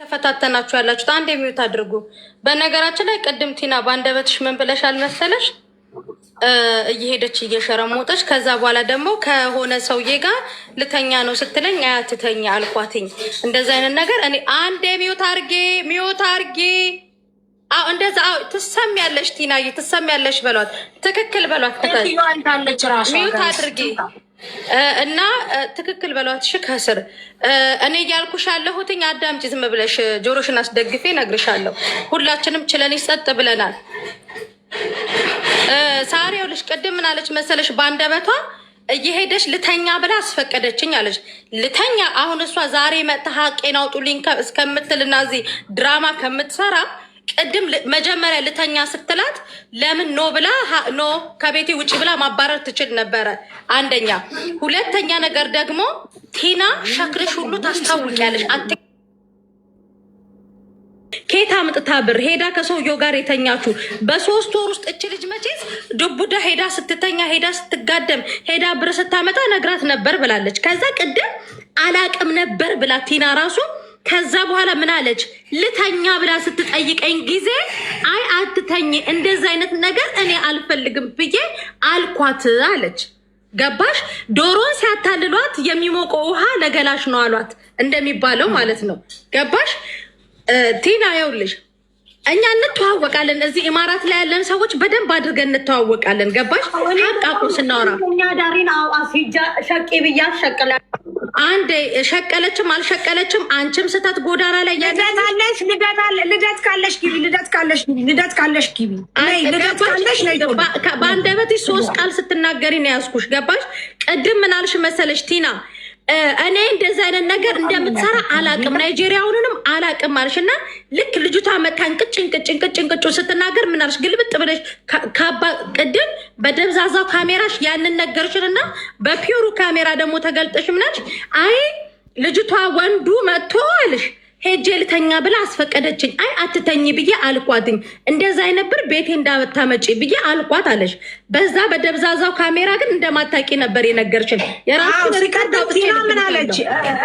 ተፈታተናችሁ ያላችሁት አንድ የሚውት አድርጉ። በነገራችን ላይ ቅድም ቲና ባንደበትሽ ምን ብለሻል መሰለሽ? እየሄደች እየሸረሞጠች ከዛ በኋላ ደግሞ ከሆነ ሰውዬ ጋር ልተኛ ነው ስትለኝ አያትተኛ አልኳትኝ። እንደዛ አይነት ነገር እኔ አንድ ሚውት አርጌ እንደዛ ትሰሚያለሽ፣ ቲናዬ ትሰሚያለሽ በሏት። ትክክል በሏት። ሚውት አድርጌ እና ትክክል በሏት። እሺ ከስር እኔ እያልኩሽ ያለሁትኝ አዳምጪ፣ ዝም ብለሽ ጆሮሽን አስደግፌ እነግርሻለሁ። ሁላችንም ችለን ይጸጥ ብለናል። ሳሪው ልጅ ቅድም ምን አለች መሰለሽ? ባንደበቷ እየሄደች ልተኛ ብላ አስፈቀደችኝ አለች። ልተኛ አሁን እሷ ዛሬ መጥታ ሀቄን አውጡልኝ እስከምትልና እዚህ ድራማ ከምትሰራ ቅድም መጀመሪያ ልተኛ ስትላት ለምን ኖ ብላ ኖ ከቤቴ ውጭ ብላ ማባረር ትችል ነበረ። አንደኛ። ሁለተኛ ነገር ደግሞ ቲና ሸክልሽ ሁሉ ታስታውቂያለሽ። ኬታ ምጥታ ብር ሄዳ ከሰውየው ጋር የተኛችሁ በ3 ወር ውስጥ እች ልጅ መቼስ ዱቡዳ ሄዳ ስትተኛ ሄዳ ስትጋደም ሄዳ ብር ስታመጣ ነግራት ነበር ብላለች። ከዛ ቅድም አላቅም ነበር ብላ ቲና ራሱ ከዛ በኋላ ምን አለች? ልተኛ ብላ ስትጠይቀኝ ጊዜ አይ አትተኝ፣ እንደዛ አይነት ነገር እኔ አልፈልግም ብዬ አልኳት አለች። ገባሽ? ዶሮን ሲያታልሏት የሚሞቀው ውሃ ለገላሽ ነው አሏት እንደሚባለው ማለት ነው። ገባሽ? ቲና ይኸውልሽ እኛ እንተዋወቃለን። እዚህ ኢማራት ላይ ያለን ሰዎች በደንብ አድርገን እንተዋወቃለን። ገባሽ? ሀቃቁ ስናወራ እኛ ዳሪን አሲጃ ሸቄ ብያ ሸቀለ አንዴ ሸቀለችም አልሸቀለችም አንቺም ስተት ጎዳና ላይ ያለሽ ልደት ካለሽ ግቢ በአንደበትሽ 3 ቃል ስትናገሪ ነው ያዝኩሽ። ገባሽ? ቅድም ምን አልሽ መሰለሽ ቲና? እኔ እንደዚህ አይነት ነገር እንደምትሰራ አላቅም፣ ናይጄሪያውንንም አላቅም አልሽ እና ልክ ልጅቷ መታን ቅጭንቅጭ ስትናገር ምን አልሽ? ግልብጥ ብለሽ ቅድም በደብዛዛው ካሜራሽ ያንን ነገርሽን እና በፒዮሩ ካሜራ ደግሞ ተገልጠሽ ምናልሽ? አይ ልጅቷ ወንዱ መጥቶ አልሽ ሄጄ ልተኛ ብላ አስፈቀደችኝ። አይ አትተኝ ብዬ አልኳትኝ። እንደዛ አይነበር ቤቴ እንዳታመጪ ብዬ አልኳት አለሽ። በዛ በደብዛዛው ካሜራ ግን እንደማታቂ ነበር የነገርሽን። የራስሽን ሪከርድ አውጥቼ ምን አለች?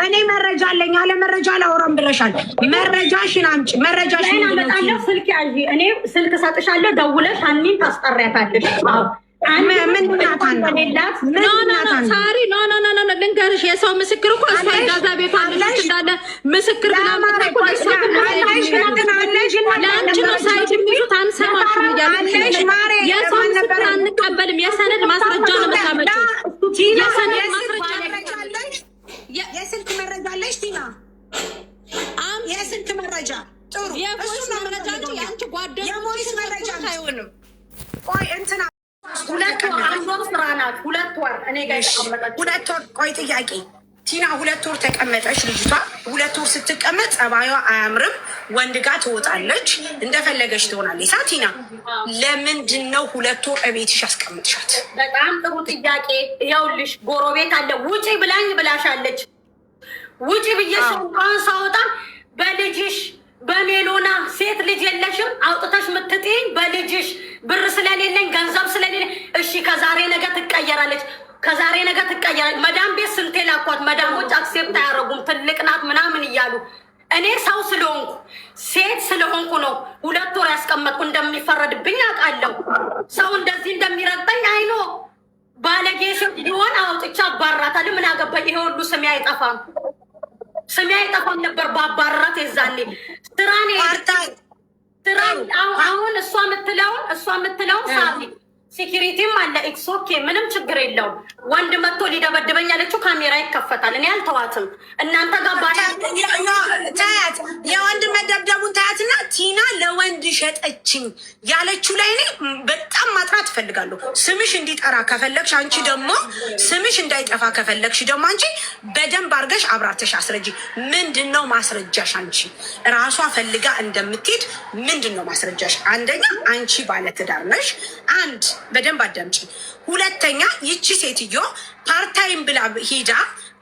እኔ መረጃ አለኝ አለ መረጃ ላወራም ብለሻል። መረጃሽን አምጪ። መረጃሽን አመጣለሁ። ስልክ ያዢ። እኔ ስልክ ሰጥሻለሁ። ደውለሽ አኒን ታስጠሪያታለሽ። ሳሪ ኖ ልንገርሽ፣ የሰው ምስክር እኮ እሷ ጋዛ ቤቷ ልጅ እንዳለ ምስክር ለአንቺ ነው ሳይድ የሚሉት አንሰማሽም እያለ የሰው ምስክር አንቀበልም። የሰነድ ማስረጃ ነው የምታመጪው። የሰነድ ማስረጃ የስልክ መረጃ አለሽ ቲና? የስልክ መረጃ ጥሩ። የቮይስ መረጃ እንጂ የአንቺ ጓደኞች መረጃ አይሆንም። ቆይ እንትና 2 ወር እኔ ጋር ተቀመጠች። 2 ወር ቆይ ጥያቄ ቲና 2 ወር ተቀመጠች ልጅቷ። 2 ወር ስትቀመጥ ጸባዩዋ አያምርም። ወንድ ጋር ትወጣለች፣ እንደፈለገች ትሆናለች። ሳ ቲና ለምንድን ነው 2 ወር እቤትሽ ያስቀምጥሻት? በጣም ጥሩ ጥያቄ። ይኸውልሽ ጎረቤት አለ ውጪ ብላኝ ብላሻለች። ውጪ ብዬሽ እንኳን ሳወጣ በልጅሽ በሜሎና ሴት ልጅ የለሽም አውጥተሽ ምትጥኝ በልጅሽ ብር ስለሌለኝ ገንዘብ ስለሌለኝ እሺ ከዛሬ ነገ ትቀየራለች። ከዛሬ ነገ ትቀየራለች። መዳም ቤት ስንቴ ላኳት። መዳሞች አክሴፕት አያደርጉም ትልቅ ናት ምናምን እያሉ እኔ ሰው ስለሆንኩ ሴት ስለሆንኩ ነው 2 ወር ያስቀመጥኩ። እንደሚፈረድብኝ አውቃለሁ። ሰው እንደዚህ እንደሚረግጠኝ አይኖ ባለጌሽ ቢሆን አውጥቻ አባራታለሁ። ምን አገባኝ? ይሄ ሁሉ ስሜ አይጠፋም። ስሜ አይጠፋም ነበር ባባራት የዛኔ ስራን አሁን እሷ የምትለውን ሳቢ ሴኪሪቲም አለ። ኢትስ ኦኬ ምንም ችግር የለውም። ወንድ መጥቶ ሊደበድበኝ ያለችው ካሜራ ይከፈታል። እኔ አልተዋትም። እናንተ ጋር ታያት የወንድ መደብደቡን ታያትና ቲና ለወንድ ሸጠችኝ ያለችው ላይ እኔ በጣም ማጥራት እፈልጋለሁ። ስምሽ እንዲጠራ ከፈለግሽ አንቺ ደግሞ ስምሽ እንዳይጠፋ ከፈለግሽ ደግሞ አንቺ በደንብ አድርገሽ አብራርተሽ አስረጂ። ምንድን ነው ማስረጃሽ? አንቺ ራሷ ፈልጋ እንደምትሄድ ምንድን ነው ማስረጃሽ? አንደኛ አንቺ ባለትዳር ነሽ። አንድ በደንብ አዳምጪ። ሁለተኛ ይቺ ሴትዮ ፓርታይም ብላ ሄዳ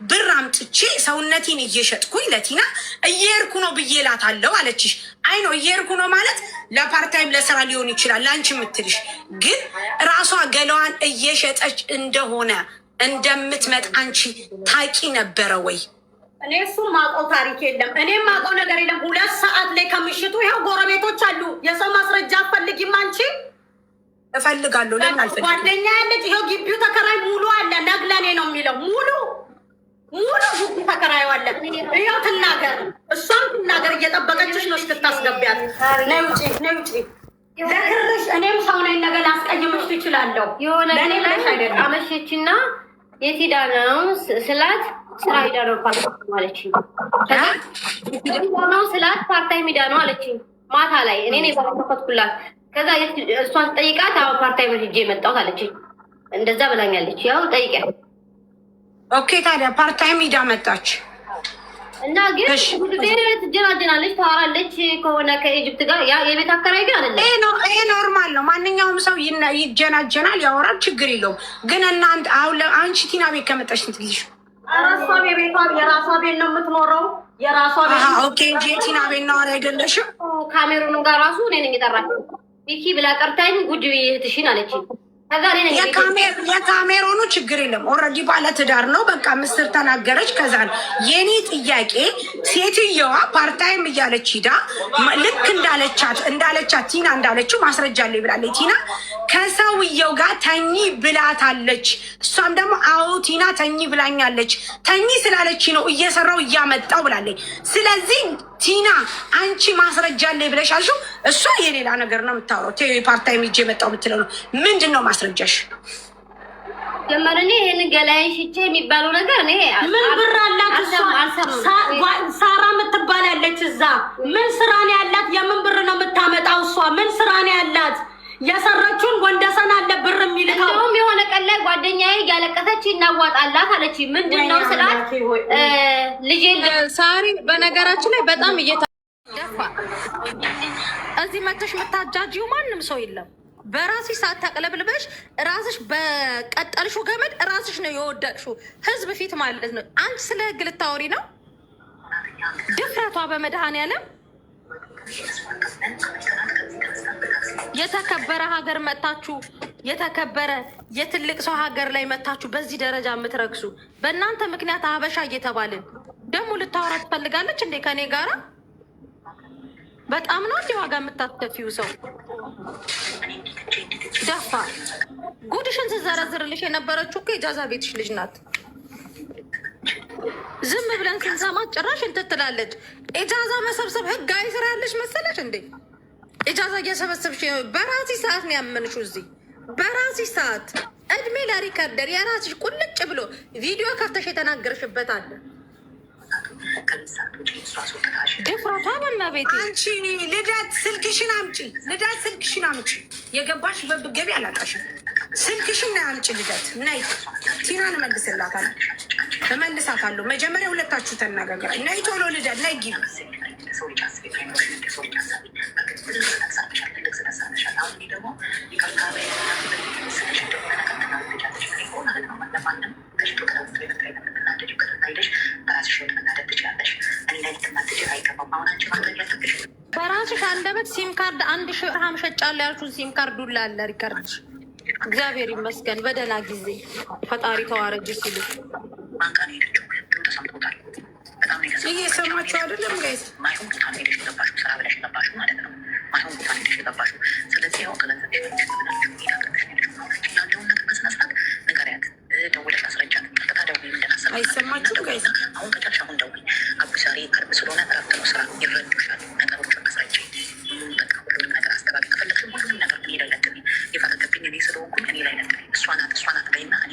ብር አምጥቼ ሰውነቴን እየሸጥኩኝ ለቲና እየሄድኩ ነው ብዬ እላታለሁ አለችሽ። አይ ነው እየሄድኩ ነው ማለት ለፓርታይም ለስራ ሊሆን ይችላል ለአንቺ የምትልሽ፣ ግን ራሷ ገላዋን እየሸጠች እንደሆነ እንደምትመጣ አንቺ ታቂ ነበረ ወይ? እኔ እሱም ማውቀው ታሪክ የለም። እኔም ማውቀው ነገር የለም። 2 ሰዓት ላይ ከምሽቱ ይኸው ጎረቤቶች አሉ። የሰው ማስረጃ አትፈልጊም አንቺ? እፈልጋለሁ። ለምን አልፈልግም? ጓደኛ ያለች ይኸው ግቢው ተከራይ ሙሉ አለ። ነግለኔ ነው የሚለው ሙሉ ግቢ ተከራይ አለ። ይኸው ትናገር፣ እሷም ትናገር። እየጠበቀችሽ ነው እስክታስገቢያት። ነይ ውጪ፣ ነይ ውጪ። ለክርሽ እኔም ሰው ነኝ። ነገር ላስቀይምሽ ትችላለሁ። የሆነ ላይ አመሸችና የት ሄዳ ነው ስላት ስራ ሄዳ ነው ፓርታይም አለችኝ። ነው ስላት ፓርታይም ሄዳ ነው አለችኝ። ማታ ላይ እኔ ነኝ ባለፈትኩላት። ከዛ እሷን ስጠይቃት አሁን ፓርታይም ሄጄ መጣሁ አለችኝ። እንደዛ ብላኛለች። ያው ጠይቂያ። ኦኬ ታዲያ ፓርታይም ሄዳ መጣች እና ግን ትጀናጀናለች፣ ታወራለች ከሆነ ከኢጅፕት ጋር የቤት አከራይ ግን አይደለም። ይሄ ኖርማል ነው። ማንኛውም ሰው ይጀናጀናል፣ ያወራል፣ ችግር የለውም። ግን እናንተ አሁን አንቺ ቲና ቤት ከመጣች ስንት ጊዜሽ? ራሷ ቤቷ የራሷ ቤት ነው የምትኖረው። የራሷ ቤት ኦኬ እንጂ ቲና ቤት ነው አይደለሽም? ካሜሩን ጋር ራሱ እኔ ነኝ የጠራችው። ቢኪ ብላ ጠርታኝ ጉድ ብዬ እህትሽን አለችኝ። የካሜሮኑ ችግር የለም። ኦልሬዲ ባለ ትዳር ነው። በቃ ምስር ተናገረች። ከዛ የኔ ጥያቄ ሴትዮዋ ፓርታይም እያለች ሂዳ ልክ እንዳለቻት ቲና እንዳለችው ማስረጃ አለኝ ብላለች። ቲና ከሰውየው ጋር ተኝ ብላታለች። እሷም ደግሞ አዎ ቲና ተኝ ብላኛለች። ተኝ ስላለች ነው እየሰራው እያመጣው ብላለች። ስለዚህ ቲና አንቺ ማስረጃ አለኝ ብለሽ አልሽው፣ እሷ የሌላ ነገር ነው የምታወራው። ፓርታይም ሂጄ መጣው የምትለው ነው። ምንድን ነው ማስረጃሽ? ጀመረኔ ይሄን ገላይ ሽቼ የሚባለው ነገር እኔ ምን ብር አላት እሷ? ሳራ የምትባል ያለች እዛ ምን ስራ ነው ያላት? የምን ብር ነው የምታመጣው እሷ? ምን ስራ ነው ያላት? የሰረችውን ወንደሰን አለ ብር የሚልከው። እንደውም የሆነ ቀን ላይ ጓደኛዬ እያለቀሰች እናዋጣላት አለች። ምንድን ነው ስላት ልጄ ሳሪ በነገራችን ላይ በጣም እየተደፋ እዚህ መተሽ የምታጃጂው ማንም ሰው የለም። በራስሽ ሰዓት ተቀለብልበሽ ራስሽ በቀጠልሽው ገመድ ራስሽ ነው የወደቅሽው፣ ህዝብ ፊት ማለት ነው። አንቺ ስለ ህግ ልታወሪ ነው? ድፍረቷ በመድኃኔዓለም የተከበረ ሀገር መታችሁ፣ የተከበረ የትልቅ ሰው ሀገር ላይ መታችሁ በዚህ ደረጃ የምትረግሱ በእናንተ ምክንያት አበሻ እየተባልን ደግሞ ልታወራ ትፈልጋለች እንዴ ከኔ ጋራ? በጣም ነው እንዲ ዋጋ የምታስከፊው ሰው ደፋ። ጉድሽን ስዘረዝርልሽ የነበረችው እኮ የጃዛ ቤትሽ ልጅ ናት። ዝም ብለን ስንሰማት ጭራሽ እንትን ትላለች። ኢጃዛ መሰብሰብ ህጋዊ ስራ ያለሽ መሰለች እንዴ? ኢጃዛ እየሰበሰብሽ በራሲ ሰዓት ነው ያመንሽው። እዚህ በራሲ ሰዓት እድሜ ለሪከርደር የራስሽ ቁልጭ ብሎ ቪዲዮ ከፍተሽ የተናገርሽበት አለ። ድፍረቷ በመቤት አንቺ ልደት ስልክሽን አምጪ፣ ልደት ስልክሽን አምጪ። የገባሽ በብገቢ አላጣሽም። ስልክሽን ና አምጪ ልደት። ነይ ቲናን እመልሳታለሁ። መጀመሪያ ሁለታችሁ ተነጋገራ። ነይ ቶሎ ልደት ነይ ግቢ። በራስሽ አንደበት ሲም ካርድ 1000 ብር ሸጫለሁ ያልሽውን ሲም ካርድ ሁላ አለ ሪከርድሽ። እግዚአብሔር ይመስገን በደህና ጊዜ ፈጣሪ ተዋረጅ ሲሉ እየሰማችሁ አይደለም ጋይስ? አይሰማችሁም ጋይስ?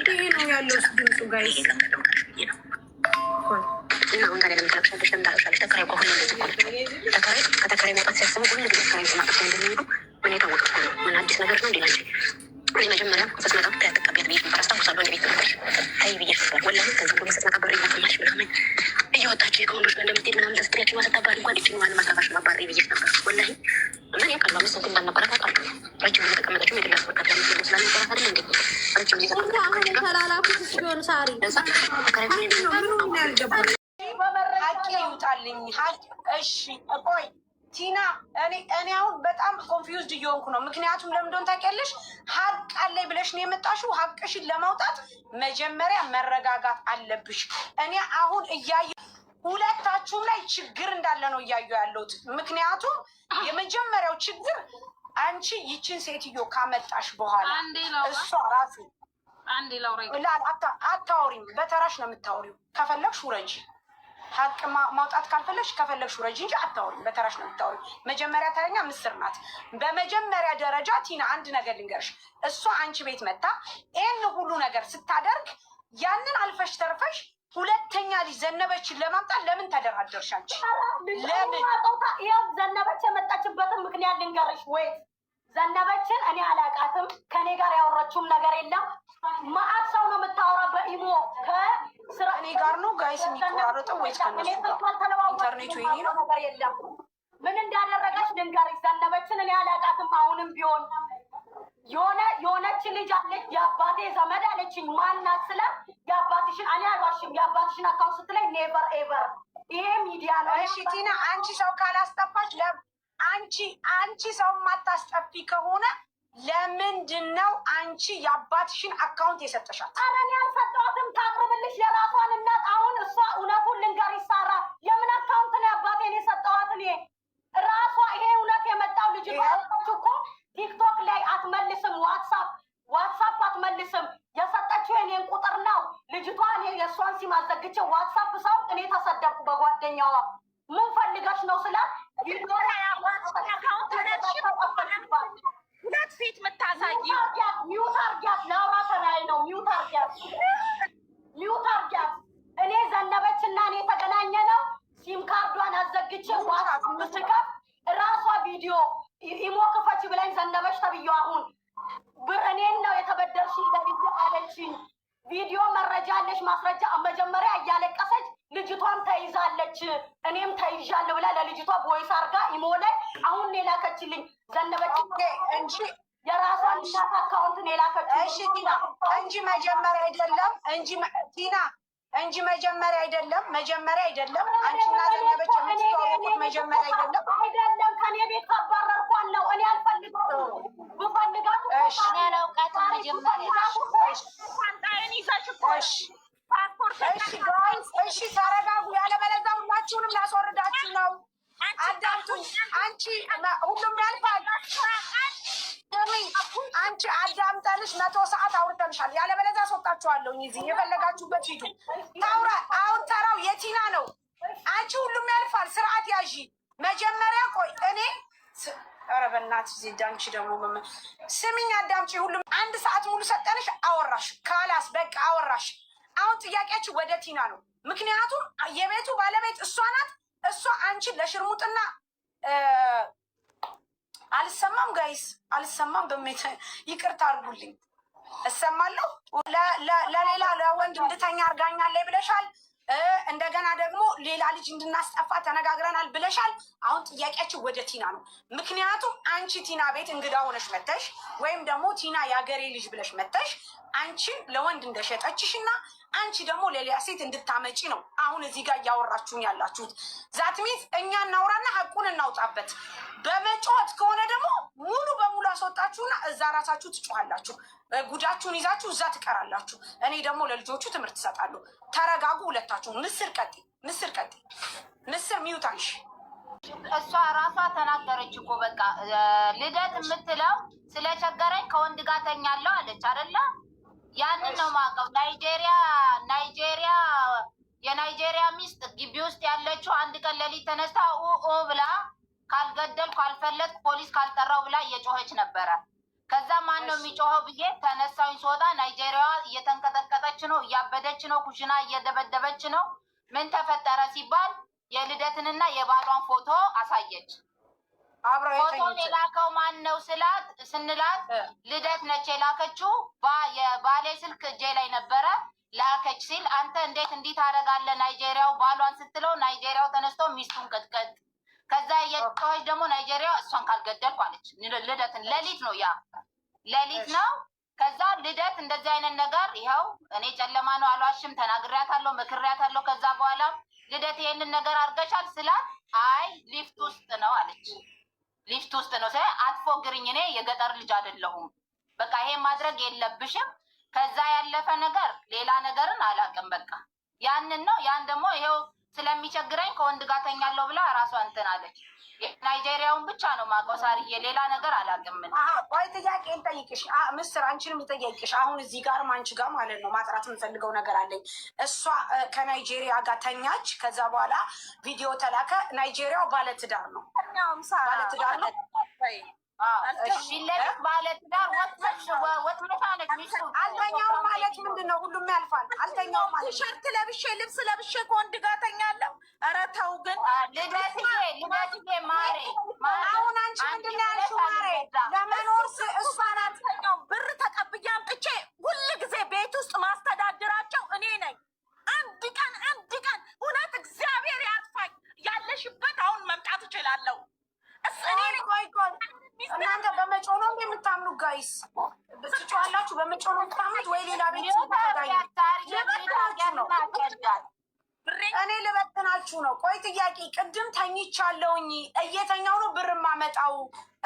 ይሄ ነው ያለው ድምፁ ጋይስ። እሺ ቆይ ቲና፣ እኔ አሁን በጣም ኮንፊውዝድ እየሆንኩ ነው። ምክንያቱም ለምንድን ታውቂያለሽ? ሀቅ አለኝ ብለሽ ነው የመጣሽው። ሀቅሽን ለማውጣት መጀመሪያ መረጋጋት አለብሽ። እኔ አሁን ሁለታችሁም ላይ ችግር እንዳለ ነው እያዩ ያለሁት። ምክንያቱም የመጀመሪያው ችግር አንቺ ይችን ሴትዮ ካመጣሽ በኋላ እሷ ራሱ አታወሪም፣ በተራሽ ነው የምታወሪው። ከፈለግሽ ውረጂ፣ ሀቅ ማውጣት ካልፈለግሽ ከፈለግሽ ውረጂ እንጂ አታወሪም፣ በተራሽ ነው የምታወሪው። መጀመሪያ ተረኛ ምስር ናት። በመጀመሪያ ደረጃ ቲና አንድ ነገር ልንገርሽ፣ እሷ አንቺ ቤት መታ ይህን ሁሉ ነገር ስታደርግ ያንን አልፈሽ ተርፈሽ ሁለተኛ ልጅ ዘነበችን ለማምጣት ለምን ተደራደርሽ አንቺ? ለምን ዘነበች የመጣችበትን ምክንያት ልንገርሽ ወይ? ዘነበችን እኔ አላውቃትም። ከኔ ጋር ያወራችውም ነገር የለም። ማአት ሰው ነው የምታወራ በኢሞ ከስራ እኔ ጋር ነው ጋይስ የሚቆራረጠው ወይስ ከነሱ ጋር? ኢንተርኔቱ ይሄ ነው ነገር የለም። ምን እንዳደረገች ልንገርሽ። ዘነበችን እኔ አላውቃትም። አሁንም ቢሆን የሆነች ልጅ አለች የአባቴ ዘመድ አለችኝ። ማናት ስለ የአባትሽን እኔ አልዋሽም። የአባትሽን አካውንት ስትለኝ ኔቨር ኤቨር። ይሄ ሚዲያ ነው። እሺ ቲና አንቺ ሰው ካላስጠፋች አንቺ ሰው ማታስጠፊ ከሆነ ለምንድን ነው አንቺ የአባትሽን አካውንት የሰጠሻት? ኧረ እኔ አልሰጠኋትም። ታቅርብልሽ የራሷን እናት። አሁን እሷ እውነቱን ልንገርሽ ሳራ፣ የምን አካውንት ነው የአባቴን የሰጠኋት? እኔ ራሷ ይሄ እውነት የመጣው ልጅ እኮ ቲክቶክ ላይ አትመልስም፣ ዋትሳፕ አትመልስም። የሰጠችው የኔን ቁጥር ነው ልጅቷ። እኔ የእሷን ሲም አዘግቼ ዋትሳፕ ሰው እኔ ተሰደብኩ በጓደኛዋ። ምን ፈልገሽ ነው ስላት ሁለት ፊት የምታሳይ ሚውት አርጊያት፣ ለአውራ ተናይ ነው ሚውት አርጊያት። እኔ ዘነበች እና እኔ የተገናኘ ነው ሲም ካርዷን አዘግቼ ዋትሳፕ ስከፍ ራሷ ቪዲዮ ኢሞ ክፈች ብላኝ ዘነበች ተብዬው አሁን ብር እኔን ነው የተበደርሽ ለልጅ አለችኝ። ቪዲዮ መረጃ አለሽ ማስረጃ። መጀመሪያ እያለቀሰች ልጅቷም ተይዛለች እኔም ተይዣለሁ ብላ ለልጅቷ ቦይስ አርጋ ኢሞ ላይ አሁን የላከችልኝ ዘነበች እንጂ የራሷን እናት አካውንትን የላከችልኝ። እሺ ቲና እንጂ መጀመሪያ አይደለም እንጂ መጀመሪያ አይደለም። አንቺና ዘነበች የምትተዋወቁት መጀመሪያ አይደለም። ከኔ ቤት ካባረርኳን ነው። እኔ አልፈልግም። ብፈልጋት እሺ ያለውቃት መጀመሪያ እሺ ተረጋጉ። ያለበለዚያ ሁላችሁንም ላስወርዳችሁ ነው። አዳምጡኝ። አንቺ ሁሉም ያልፋል። አንቺ አዳምጠንሽ 100 ሰዓት አውርተንሻል። ያለበለዚያ አስወጣችኋለሁ። እዚህ የፈለጋችሁበት ሂዱ። አሁን ተራው የቲና ነው። አንቺ ሁሉም ያልፋል። ስርዓት ያዢ። መጀመሪያ ቆይ እኔ ኧረ በእናትሽ ዜድ አንቺ ደግሞ ስሚኝ፣ አዳምጪ። ሁሉም 1 ሰዓት ሙሉ ሰጠንሽ፣ አወራሽ። ካላስ በቃ አወራሽ። አሁን ጥያቄያችሁ ወደ ቲና ነው። ምክንያቱም የቤቱ ባለቤት እሷ ናት። እሷ አንቺን ለሽርሙጥና አልሰማም ጋይስ አልሰማም። በሜት ይቅርታ አድርጉልኝ። እሰማለሁ። ለሌላ ለወንድ እንድተኛ አርጋኛለች ብለሻል። እንደገና ደግሞ ሌላ ልጅ እንድናስጠፋ ተነጋግረናል ብለሻል። አሁን ጥያቄያችን ወደ ቲና ነው። ምክንያቱም አንቺ ቲና ቤት እንግዳ ሆነሽ መተሽ ወይም ደግሞ ቲና የአገሬ ልጅ ብለሽ መተሽ አንቺን ለወንድ እንደሸጠችሽ እና አንቺ ደግሞ ለሌላ ሴት እንድታመጪ ነው አሁን እዚህ ጋር እያወራችሁኝ ያላችሁት። ዛትሚት እኛ እናውራና ሀቁን እናውጣበት። በመጫወት ከሆነ ደግሞ ሙሉ በሙሉ አስወጣችሁና እዛ ራሳችሁ ትጮሃላችሁ። ጉዳችሁን ይዛችሁ እዛ ትቀራላችሁ። እኔ ደግሞ ለልጆቹ ትምህርት እሰጣለሁ። ተረጋጉ ሁለታችሁ። ምስር ቀጤ ምስር ሚውታንሽ እሷ ራሷ ተናገረች እኮ በቃ ልደት የምትለው ስለቸገረኝ ከወንድ ጋር ተኛለሁ አለች አይደለ? ያንን ነው የማውቀው። የናይጄሪያ ሚስት ግቢ ውስጥ ያለችው አንድ ቀን ሌሊት ተነስታ ብላ ካልገደል ካልፈለጥኩ ፖሊስ ካልጠራው ብላ እየጮኸች ነበረ። ከዛ ማን ነው የሚጮኸው ብዬ ተነሳሁኝ። ስወጣ ናይጄሪያዋ እየተንቀጠቀጠች ነው፣ እያበደች ነው፣ ኩሽና እየደበደበች ነው። ምን ተፈጠረ ሲባል የልደትንና የባሏን ፎቶ አሳየች። ፎቶን የላከው ማን ነው ስንላት ልደት ነች የላከችው። የባሌ ስልክ እጄ ላይ ነበረ ላከች ሲል አንተ እንዴት እንዲህ ታደርጋለህ ናይጄሪያው ባሏን ስትለው ናይጄሪያው ተነስቶ ሚስቱን ቀጥቀጥ። ከዛ የጮኸች ደግሞ ናይጄሪያ እሷን ካልገደልኩ አለች። ልደትን ሌሊት ነው ሌሊት ነው። ከዛ ልደት እንደዚህ አይነት ነገር ይኸው እኔ ጨለማ ነው አልዋሽም፣ ተናግሬያታለሁ፣ መክሬያታለሁ። ከዛ በኋላ ልደት ይሄንን ነገር አድርገሻል ስላት አይ ሊፍት ውስጥ ነው አለች። ሊፍት ውስጥ ነው ሳይ አትፎግርኝ፣ እኔ የገጠር ልጅ አይደለሁም፣ በቃ ይሄ ማድረግ የለብሽም። ከዛ ያለፈ ነገር ሌላ ነገርን አላውቅም። በቃ ያንን ነው ያን ደግሞ ይሄው ስለሚቸግረኝ ከወንድ ጋር ተኛለሁ ብላ ራሷ እንትን አለች። ናይጄሪያውን ብቻ ነው ማውቀው ሳርዬ፣ ሌላ ነገር አላውቅም። ቆይ ጥያቄ እንጠይቅሽ ምስር፣ አንቺንም ልጠይቅሽ። አሁን እዚህ ጋርም አንቺ ጋር ማለት ነው ማጥራት የምፈልገው ነገር አለኝ። እሷ ከናይጄሪያ ጋር ተኛች፣ ከዛ በኋላ ቪዲዮ ተላከ። ናይጄሪያው ባለትዳር ነው፣ ባለትዳር ነው። ባለትዳር ወጥመሻለች። አልተኛውም ማለት ምንድን ነው? ሁሉም ያልፋል። አልተኛውም ማለት ቲሸርት ለብሼ ልብስ ለብሼ ከወንድ ጋር ተኛለሁ። ኧረ ተው ግን ልደትዬ ማሬ፣ አሁን አንቺ ምንድን ነው ያልሽው? ማሬ ለመኖር እሷ ናት ብር ተቀብዬ አምጥቼ ሁል ጊዜ ቤት ውስጥ ማስተዳድራቸው እኔ ነኝ። አንድ ቀን እውነት እግዚአብሔር ያጥፋኝ። ያለሽበት አሁን መምጣት እችላለሁ። እናንተ በመጮ ነው የምታምኑ? ጋይስ ትጮሃላችሁ? በመጮ ነው የምታምኑት ወይ ሌላ ቤት እኔ ልበትናችሁ ነው? ቆይ ጥያቄ፣ ቅድም ተኝቻለሁኝ እየተኛው ነው ብር ማመጣው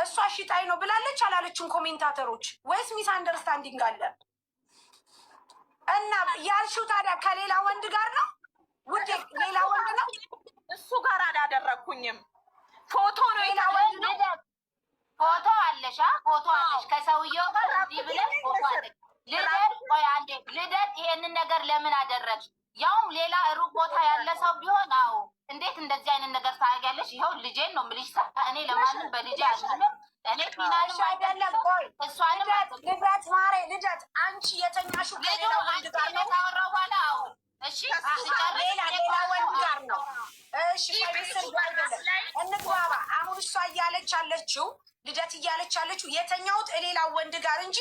እሷ ሽጣይ ነው ብላለች አላለችም? ኮሜንታተሮች ወይስ ሚስ አንደርስታንዲንግ አለ? እና ያልሽው ታዲያ ከሌላ ወንድ ጋር ነው ውዴ? ሌላ ወንድ ነው? እሱ ጋር አላደረግኩኝም። ፎቶ ነው ሌላ ወንድ ነው። ፎቶ አለሽ? ፎቶ አለሽ ከሰውየው ጋር እንዲህ ብለሽ ፎቶ አለሽ። ልደት፣ ቆይ አንዴ ልደት፣ ይሄንን ነገር ለምን አደረግሽ? ያውም ሌላ ሩቅ ቦታ ያለ ሰው ቢሆን አዎ፣ እንዴት እንደዚህ አይነት ነገር ታደርጊያለሽ? ይኸው ልጄን ነው የምልሽ። እኔ ለማንም በልጄ አልልም። እኔ ፊናንም አይደለም። ቆይ እሷንም ልደት ማሬ፣ ልደት አንቺ የተኛሽው ከሌላ ወንድ ጋር ነው? ካወራሁ በኋላ አዎ፣ እሺ፣ ሌላ ወንድ ጋር ነው። እሺ፣ ከቤተሰብ አይደለም። እንግባባ። አሁን እሷ እያለች አለችው ልደት እያለች ያለችው የተኛሁት ሌላ ወንድ ጋር እንጂ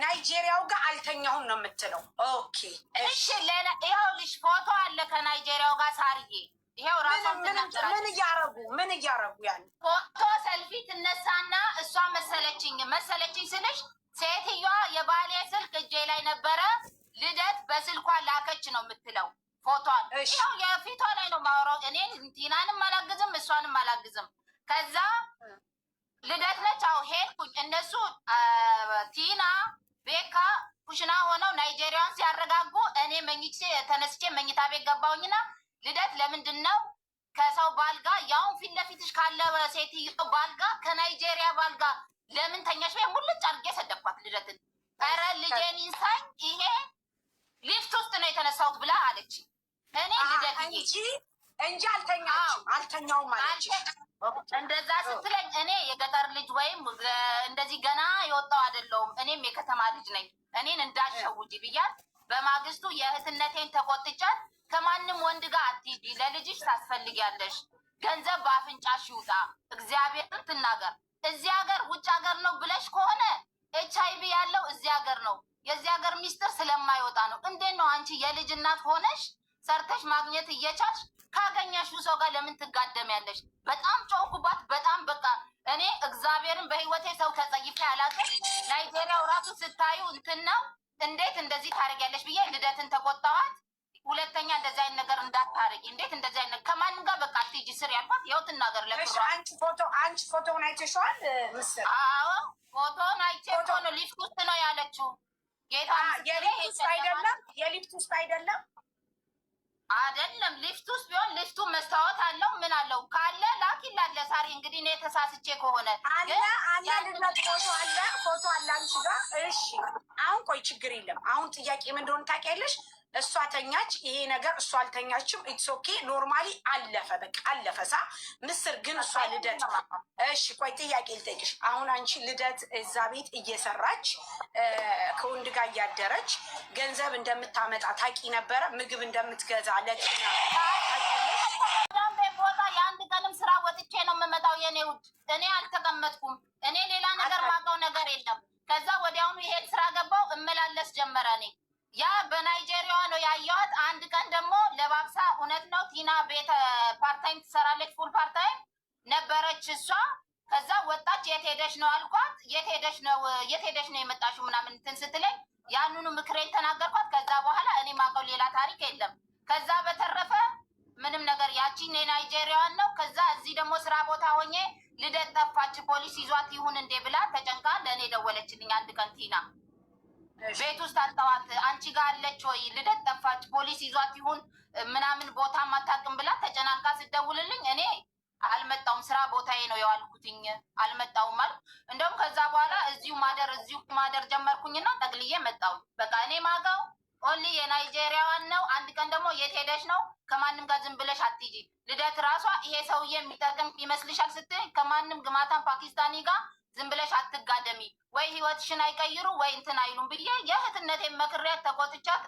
ናይጄሪያው ጋር አልተኛሁም ነው የምትለው። ኦኬ እሺ፣ ይኸውልሽ ፎቶ አለ ከናይጄሪያው ጋር ሳርዬ። ይኸው ራሷ ምን እያረጉ ያን ፎቶ ሰልፊ ትነሳና እሷ መሰለችኝ ስልሽ ሴትዮዋ የባሌ ስልክ እጄ ላይ ነበረ፣ ልደት በስልኳ ላከች ነው የምትለው ፎቶን። ይኸው የፊቷ ላይ ነው ማውራው። እኔ ቲናንም አላግዝም እሷንም አላግዝም። ከዛ ልደት ነች። አዎ ሄድኩኝ። እነሱ ቲና ቤካ ኩሽና ሆነው ናይጄሪያን ሲያረጋጉ እኔ ተነስቼ መኝታ ቤት ገባሁኝና ልደት ለምንድን ነው ከሰው ባል ጋር ያውን ፊት ለፊትሽ ካለ ሴትዮ ባል ጋር ከናይጄሪያ ባል ጋር ለምን ተኛሽ? ወይ ሙልጭ አድርጌ ሰደኳት ልደትን። ኧረ ልጄን ይንሳኝ፣ ይሄ ሊፍት ውስጥ ነው የተነሳሁት ብላ አለች። እኔ ልደት እንጂ አልተኛውም አለች። እንደዛ ስትለኝ እኔ የገጠር ልጅ ወይም እንደዚህ ገና የወጣው አይደለሁም። እኔም የከተማ ልጅ ነኝ። እኔን እንዳሸውጂ ብያት በማግስቱ የእህትነቴን ተቆጥቻት ከማንም ወንድ ጋር አትሂጂ፣ ለልጅሽ ታስፈልጊያለሽ፣ ገንዘብ በአፍንጫሽ ይውጣ፣ እግዚአብሔር ትናገር። እዚህ ሀገር ውጭ ሀገር ነው ብለሽ ከሆነ HIV ያለው እዚህ ሀገር ነው። የዚህ ሀገር ሚስጥር ስለማይወጣ ነው። እንዴት ነው አንቺ የልጅ እናት ሆነሽ ሰርተሽ ማግኘት እየቻልሽ ካገኘሽው ሰው ጋር ለምን ትጋደሚያለሽ? በጣም ጮኩባት። በጣም በቃ እኔ እግዚአብሔርን በህይወቴ ሰው ተጸይፌ አላውቅም። ናይጄሪያው ራሱ ስታዩ እንትን ነው። እንዴት እንደዚህ ታደርጊያለሽ ብዬ ልደትን ተቆጣኋት። ሁለተኛ እንደዚህ አይነት ነገር እንዳታረጊ፣ እንዴት እንደዚህ አይነት ከማንም ጋር በቃ አትሂጂ ስር ያልኳት። ያው ትናገር ለፍሯ። አንቺ ፎቶውን አይተሽዋል? ምስል? አዎ ፎቶውን አይቼ እኮ ነው ሊፍት ውስጥ ነው ያለችው። ጌታ የሊፍት ውስጥ አይደለም፣ የሊፍት ውስጥ አይደለም አይደለም ሊፍት ውስጥ ቢሆን ሊፍቱ መስታወት አለው ምን አለው ካለ ላኪላት ለሳሪ። እንግዲህ እኔ ተሳስቼ ከሆነ አለ ልደት ፎቶ አለ አንቺ ጋር። እሺ አሁን ቆይ ችግር የለም። አሁን ጥያቄ ምን እንደሆነ ታውቂያለሽ? እሷ ተኛች፣ ይሄ ነገር እሷ አልተኛችም። ኢትስ ኦኬ ኖርማሊ አለፈ፣ በቃ አለፈ። ሳ ምስር ግን እሷ ልደት እሺ ቆይ ጥያቄ ልጠይቅሽ። አሁን አንቺ ልደት እዛ ቤት እየሰራች ከወንድ ጋር እያደረች ገንዘብ እንደምታመጣ ታውቂ ነበረ? ምግብ እንደምትገዛ ለጤና ቦታ የአንድ ቀንም ስራ ወጥቼ ነው የምመጣው የኔ ውድ። እኔ አልተቀመጥኩም። እኔ ሌላ ነገር ማውቀው ነገር የለም። ከዛ ወዲያውኑ ይሄን ስራ ገባው እመላለስ ጀመረ። እኔ ያ በናይጄሪያ ነው ያየኋት። አንድ ቀን ደግሞ ለባብሳ እውነት ነው ቲና ቤት ፓርታይም ትሰራለች፣ ፉል ፓርታይም ነበረች እሷ። ከዛ ወጣች። የት ሄደሽ ነው አልኳት። የት ሄደሽ ነው የመጣሽው ምናምን እንትን ስትለኝ ያንኑ ምክሬን ተናገርኳት። ከዛ በኋላ እኔ ማውቀው ሌላ ታሪክ የለም። ከዛ በተረፈ ምንም ነገር ያቺን የናይጄሪያዋን ነው። ከዛ እዚህ ደግሞ ስራ ቦታ ሆኜ ልደት ጠፋች ፖሊስ ይዟት ይሁን እንዴ ብላ ተጨንቃ ለእኔ ደወለችልኝ። አንድ ቀን ቲና ቤት ውስጥ አጣዋት፣ አንቺ ጋር አለች ወይ? ልደት ጠፋች ፖሊስ ይዟት ይሁን ምናምን ቦታ ማታቅም ብላ ተጨናንቃ ስደውልልኝ እኔ አልመጣውም፣ ስራ ቦታዬ ነው የዋልኩትኝ አልመጣውም አልኩ። እንደውም ከዛ በኋላ እዚሁ ማደር ጀመርኩኝና ጠቅልዬ መጣው። በቃ እኔ ማጋው ኦንሊ የናይጄሪያዋን ነው። አንድ ቀን ደግሞ የት ሄደሽ ነው? ከማንም ጋር ዝም ብለሽ አትሂጂ። ልደት ራሷ ይሄ ሰውዬ የሚጠቅም ይመስልሻል ስትይ ከማንም ግማታን ፓኪስታኒ ጋር ዝም ብለሽ አትጋደሚ፣ ወይ ህይወትሽን አይቀይሩ ወይ እንትን አይሉም ብዬ የእህትነቴን መክሪያት ተቆጥቻት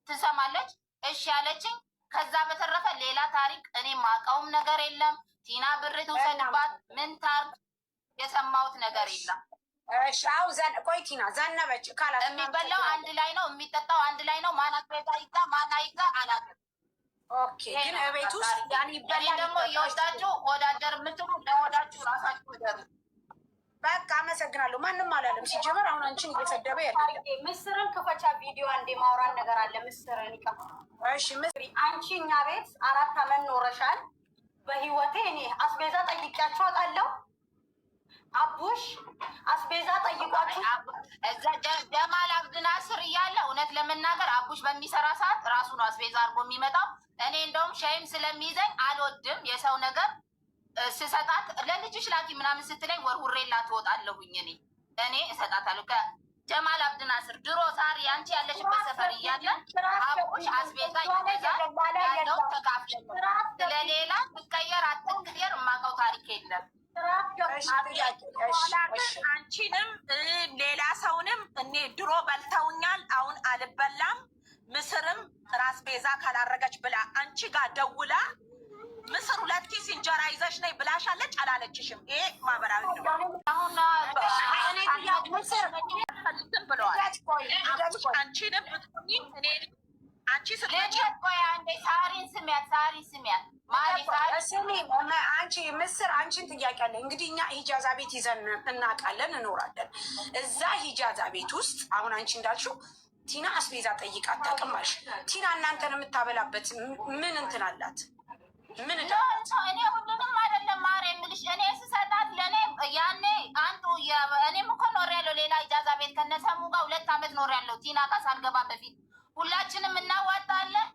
ትሰማለች። እሺ ያለችኝ። ከዛ በተረፈ ሌላ ታሪክ እኔ ማውቀውም ነገር የለም። ቲና ብር ትውሰድባት ምን ታርግ የሰማሁት ነገር የለም። እሺ አሁን ቆይ ቲና ዘነበች ካላት የሚበላው አንድ ላይ ነው፣ የሚጠጣው አንድ ላይ ነው። ማናት ቤታ ይጋ ማና ይጋ አላውቅም። ኦኬ ግን ቤት ውስጥ ያን ይበላል። ደግሞ እየወዳችሁ ወዳደር የምትሉ ለወዳችሁ ራሳችሁ ደሩ። በቃ አመሰግናለሁ። ማንም አላለም ሲጀመር። አሁን አንቺን እየሰደበ ያለ ምስርን ክፈቻ ቪዲዮ አንዴ ማውራን ነገር አለ። ምስርን ይቀማ። እሺ ምስሪ አንቺ እኛ ቤት 4 አመት ኖረሻል። በህይወቴ እኔ አስቤዛ ጠይቂያችሁ አውቃለሁ? አቡሽ አስቤዛ ጠይቋችሁ እዛ ጀማል አብድናስር እያለ እውነት ለመናገር አቡሽ በሚሰራ ሰዓት ራሱ ነው አስቤዛ አድርጎ የሚመጣው። እኔ እንደውም ሻይም ስለሚይዘኝ አልወድም የሰው ነገር ስሰጣት ለልጅሽ ላኪ ምናምን ስትለኝ ወርውሬላ ትወጣለሁኝ። እኔ እሰጣታለሁ። ከጀማል አብድናስር ድሮ ሳሪ አንቺ ያለሽበት ሰፈር እያለ አቡሽ አስቤዛ ይገዛል ያለው ተካፍለ ስለሌላ ትቀየር አትቀየር የማውቀው ታሪክ የለም። አንቺንም ሌላ ሰውንም እኔ ድሮ በልተውኛል፣ አሁን አልበላም። ምስርም ራስ ቤዛ ካላረገች ብላ አንቺ ጋር ደውላ ምስር 2 ኪስ እንጀራ ይዘሽ ነይ ብላሻለች አላለችሽም? ይሄ ማህበራዊ ብለዋል። አንቺንም ብትሆኚም እኔ አንቺ ስትመጪ ቆይ አንዴ ሳሪን ስሚያት አንቺ ምስር አንቺን ጥያቄ አለ። እንግዲህ እኛ ሂጃዛ ቤት ይዘን እናውቃለን፣ እኖራለን። እዛ ሂጃዛ ቤት ውስጥ አሁን አንቺ እንዳልሽው ቲና አስቤዛ ጠይቃ አታውቅም አልሽ። ቲና እናንተን የምታበላበት ምን እንትን አላት? ምን እኔ ሁሉንም አይደለም ማር የምልሽ። እኔ ስሰጣት ለእኔ ያኔ አንዱ እኔም እኮ ኖሬያለሁ ሌላ ሂጃዛ ቤት ከነሰሙ ጋር 2 አመት ኖሬያለሁ። ቲና ጋር ሳልገባ በፊት ሁላችንም እናዋጣለን።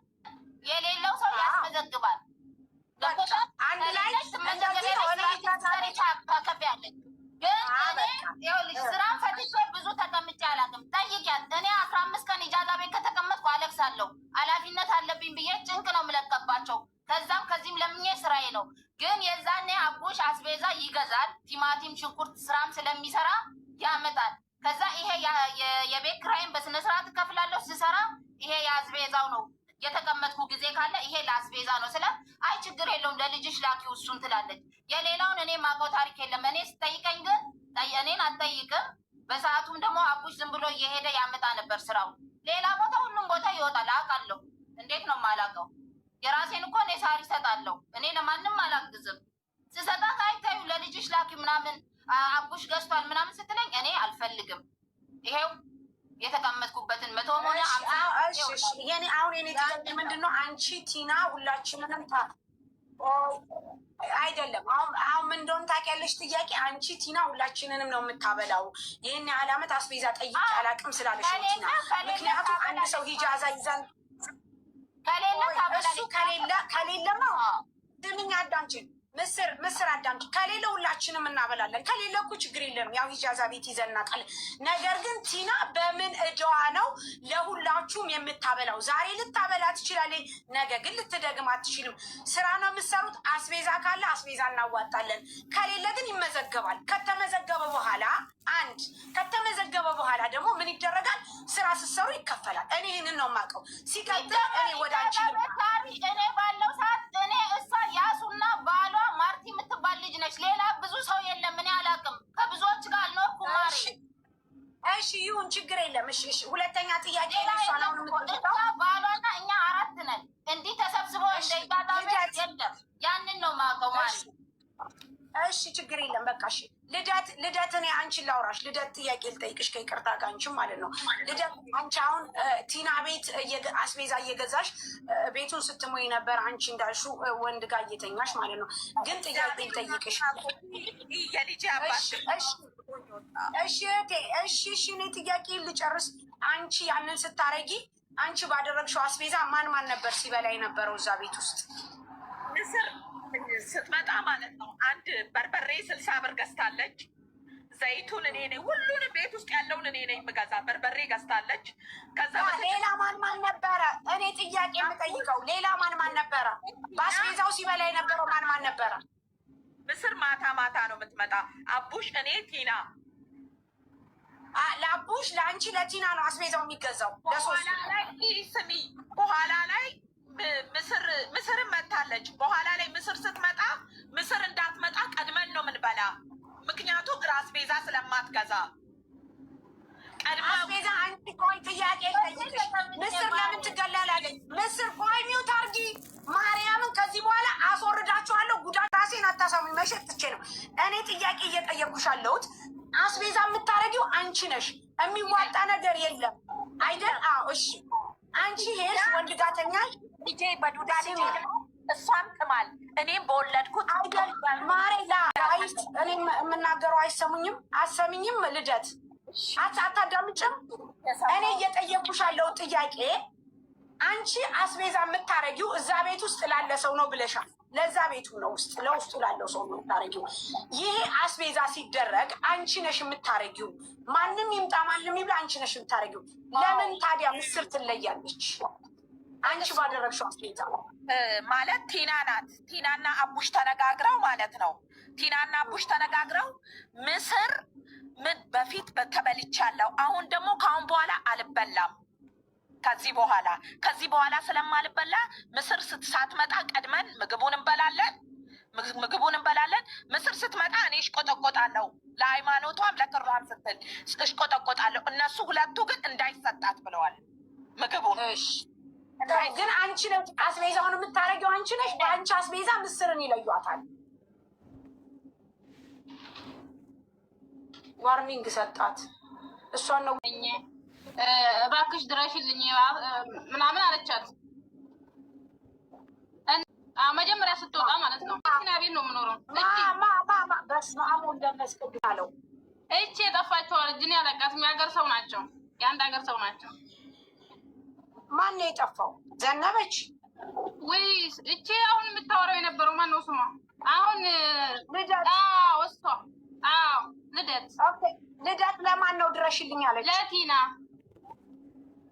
የሌለው ሰው ያስመዘግባል። አንድ ላይ ታከፍያለች። ግን ይኸውልሽ ስራን ፈትቼ ብዙ ተቀምጬ አላውቅም። ጠይቂያት። እኔ 15 ቀን ኢጃዛ ቤት ከተቀመጥኩ አለቅሳለሁ። ኃላፊነት አለብኝ ብዬ ጭንቅ ነው የምለቀባቸው። ከዛም ከዚህም ለምኜ ስራዬ ነው። ግን የዛኔ አቡሽ አስቤዛ ይገዛል። ቲማቲም፣ ሽንኩርት ስራም ስለሚሰራ ያመጣል። ከዛ ይሄ የቤት ኪራይን በስነስርዓት እከፍላለሁ ስሰራ። ይሄ የአስቤዛው ነው። የተቀመጥኩ ጊዜ ካለ ይሄ ለአስቤዛ ነው ስለ አይ ችግር የለውም ለልጅሽ ላኪው እሱን ትላለች። የሌላውን እኔ ማውቀው ታሪክ የለም። እኔ ስጠይቀኝ ግን እኔን አትጠይቅም። በሰዓቱም ደግሞ አቡሽ ዝም ብሎ እየሄደ ያመጣ ነበር ስራው። ሌላ ቦታ ሁሉም ቦታ ይወጣል አውቃለሁ። እንዴት ነው የማላውቀው? የራሴን እኮ እኔ ሳሪ እሰጣለሁ። እኔ ለማንም አላግዝም። ስሰጣት አይታዩ ለልጅሽ ላኪ ምናምን አቡሽ ገዝቷል ምናምን ስትለኝ እኔ አልፈልግም። ይሄው የተቀመጥኩበትን 100 ሆነ 50 የኔ አሁን የኔ ጥያቄ ምንድን ነው? አንቺ ቲና ሁላችንንም አይደለም አሁን ምን እንደሆነ ታውቂያለሽ? ጥያቄ አንቺ ቲና ሁላችንንም ነው የምታበላው። ይህን ያህል ዓመት አስቤዛ ጠይቄ አላውቅም ስላለሽ ነው ቲና። ምክንያቱም አንድ ሰው ሂጃዛ ይዘን ከሌለማ ድምኛ አዳምጪኝ ምስር አዳምጪ። ከሌለ ሁላችንም እናበላለን። ከሌለ እኮ ችግር የለም። ያው ሂጃዛ ቤት ይዘን እናውቃለን። ነገር ግን ቲና በምን እዳዋ ነው ለሁላችሁም የምታበላው? ዛሬ ልታበላ ትችላለች፣ ነገ ግን ልትደግም አትችልም። ስራ ነው የምትሰሩት። አስቤዛ ካለ አስቤዛ እናዋጣለን፣ ከሌለ ግን ይመዘገባል። ከተመዘገበ በኋላ ደግሞ ምን ይደረጋል? ስራ ስትሰሩ ይከፈላል። እኔ ይህንን ነው የማውቀው። ሲቀጥል እኔ ወደ አንቺ እኔ ባለው ሰዓት እኔ እሷ ያሱና ባሏ ማርቲ የምትባል ልጅ ነች። ሌላ ብዙ ሰው የለም። እኔ አላውቅም። ከብዙዎች ጋር አልኖርኩም። ማሪ እሺ ይሁን ችግር የለም። እሺ ሁለተኛ ጥያቄ ባሏና እኛ 4 ነን። እንዲህ ተሰብስበው እንደይባዛቤት የለም። ያንን ነው የማውቀው ማሪ። እሺ ችግር የለም። በቃ እሺ ልደት እኔ አንቺን ላውራሽ። ልደት ጥያቄ ልጠይቅሽ ከይቅርታ ጋር አንቺም ማለት ነው። ልደት አንቺ አሁን ቲና ቤት አስቤዛ እየገዛሽ ቤቱን ስትሞይ ነበር። አንቺ እንዳልሽው ወንድ ጋር እየተኛሽ ማለት ነው። ግን ጥያቄ ልጠይቅሽ። እሺ እኔ ጥያቄ ልጨርስ። አንቺ ያንን ስታረጊ አንቺ ባደረግሽው አስቤዛ ማን ነበር ሲበላ የነበረው እዛ ቤት ውስጥ? ምስር ስትመጣ ማለት ነው አንድ በርበሬ 60 ብር ገዝታለች። ዘይቱን እኔ ነኝ፣ ሁሉንም ቤት ውስጥ ያለውን እኔ ነኝ የምገዛ። በርበሬ ገዝታለች። ከዛ ሌላ ማን ነበረ? እኔ ጥያቄ የምጠይቀው ሌላ ማን ነበረ? በአስቤዛው ሲበላ የነበረው ማን ነበረ? ምስር ማታ ነው የምትመጣ። አቡሽ፣ እኔ፣ ቲና። ለአቡሽ ለአንቺ ለቲና ነው አስቤዛው የሚገዛው። ለሶስት ላይ ስሚ፣ በኋላ ላይ ምስርን መታለች። በኋላ ላይ ምስር ስትመጣ ምስር እንዳትመጣ ቀድመን ነው ምንበላ። ምክንያቱም ራስ ቤዛ ስለማትገዛ ቀድማ አስቤዛ። አንቺ ቆይ ጥያቄ ጠይቅሽ፣ ምስር ለምን ትገላለች? ምስር ቆይ ሚውት አርጊ ማርያምን። ከዚህ በኋላ አስወርዳችኋለሁ። ጉዳት ራሴን አታሳሙኝ። መሸጥ ትቼ ነው እኔ ጥያቄ እየጠየኩሽ ያለሁት። አስቤዛ የምታረጊው አንቺ ነሽ። የሚዋጣ ነገር የለም አይደል? እሺ አንቺ ሄስ ወንድ ጋተኛል ልጄ በዱዳ ልጄ እሷም ቅማል እኔም በወለድኩት አይደል? ማሬ ላይስ እኔ የምናገረው አይሰሙኝም? አሰሚኝም? ልደት አታዳምጭም? እኔ እየጠየኩሽ ያለው ጥያቄ አንቺ አስቤዛ የምታረጊው እዛ ቤት ውስጥ ላለ ሰው ነው ብለሻል። ለዛ ቤቱ ነው ለውስጡ ላለው ሰው ነው የምታረጊው። ይሄ አስቤዛ ሲደረግ አንቺ ነሽ የምታረጊው። ማንም ይምጣ ማንም ይብላ አንቺ ነሽ የምታረጊው። ለምን ታዲያ ምስር ትለያለች? አንቺ ባደረግሽው አስቤዛ ማለት ቲና ናት። ቲናና አቡሽ ተነጋግረው ማለት ነው። ቲናና አቡሽ ተነጋግረው ምስር ምን በፊት ተበልቻለሁ፣ አሁን ደግሞ ከአሁን በኋላ አልበላም። ከዚህ በኋላ ስለማልበላ ምስር ሳትመጣ ቀድመን ምግቡን እንበላለን። ምስር ስትመጣ እኔ እሽቆጠቆጣለሁ፣ ለሃይማኖቷም ለክሯም ስትል እሽቆጠቆጣለሁ። እነሱ ሁለቱ ግን እንዳይሰጣት ብለዋል ምግቡን። ግን አንቺ ነሽ አስቤዛውን የምታረጊው፣ አንቺ ነሽ። በአንቺ አስቤዛ ምስርን ይለዩታል። ዋርኒንግ ሰጣት። እሷን ነው እባክሽ ድረሽልኝ ምናምን አለቻት። መጀመሪያ ስትወጣ ማለት ነው። ና ቤት ነው የምኖረው። በስመ አብ ወወልድ ወመንፈስ ቅዱስ አለው። እቺ የጠፋችው ልጅ እኔ አላውቃትም። የሀገር ሰው ናቸው፣ የአንድ ሀገር ሰው ናቸው። ማን ነው የጠፋው? ዘነበች ወይ? እቺ አሁን የምታወራው የነበረው ማን ነው ስሟ? አሁን ልደት። ወስቷ ልደት። ልደት ለማን ነው ድረሽልኝ አለች? ለቲና።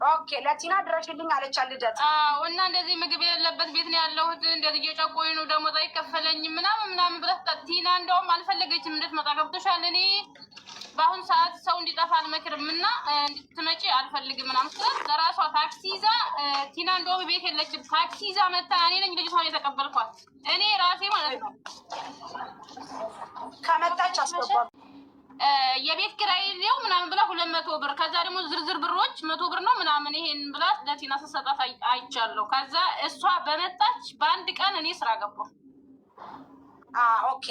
ኦኬ ለቲና ድረሽልኝ አለች ልደት። እና እንደዚህ ምግብ የሌለበት ቤት ነው ያለሁት፣ እንደዚህ እየጨቆኝ ነው፣ ደሞዝ አይከፈለኝም ምናምን ብለህ ቲና እንደውም አልፈለገችም እንድትመጣ። ገብቶሻል? እኔ በአሁኑ ሰዓት ሰው እንዲጠፋ አልመክርም እና እንድትመጪ አልፈልግም ምናምን ስላት ለራሷ ታክሲ ይዛ ቲና እንደውም ቤት የለችም፣ ታክሲ ይዛ መታ እኔ ነኝ ልጅቷን የተቀበልኳት እኔ ራሴ ማለት ነው። ከመጣች አስገባ የቤት ኪራይ ሊው ምናምን ብላ 200 ብር፣ ከዛ ደግሞ ዝርዝር ብሮች 100 ብር ነው ምናምን ይሄን ብላ ለቲና ስትሰጣት አይቻለሁ። ከዛ እሷ በመጣች በአንድ ቀን እኔ ስራ ገባሁ። ኦኬ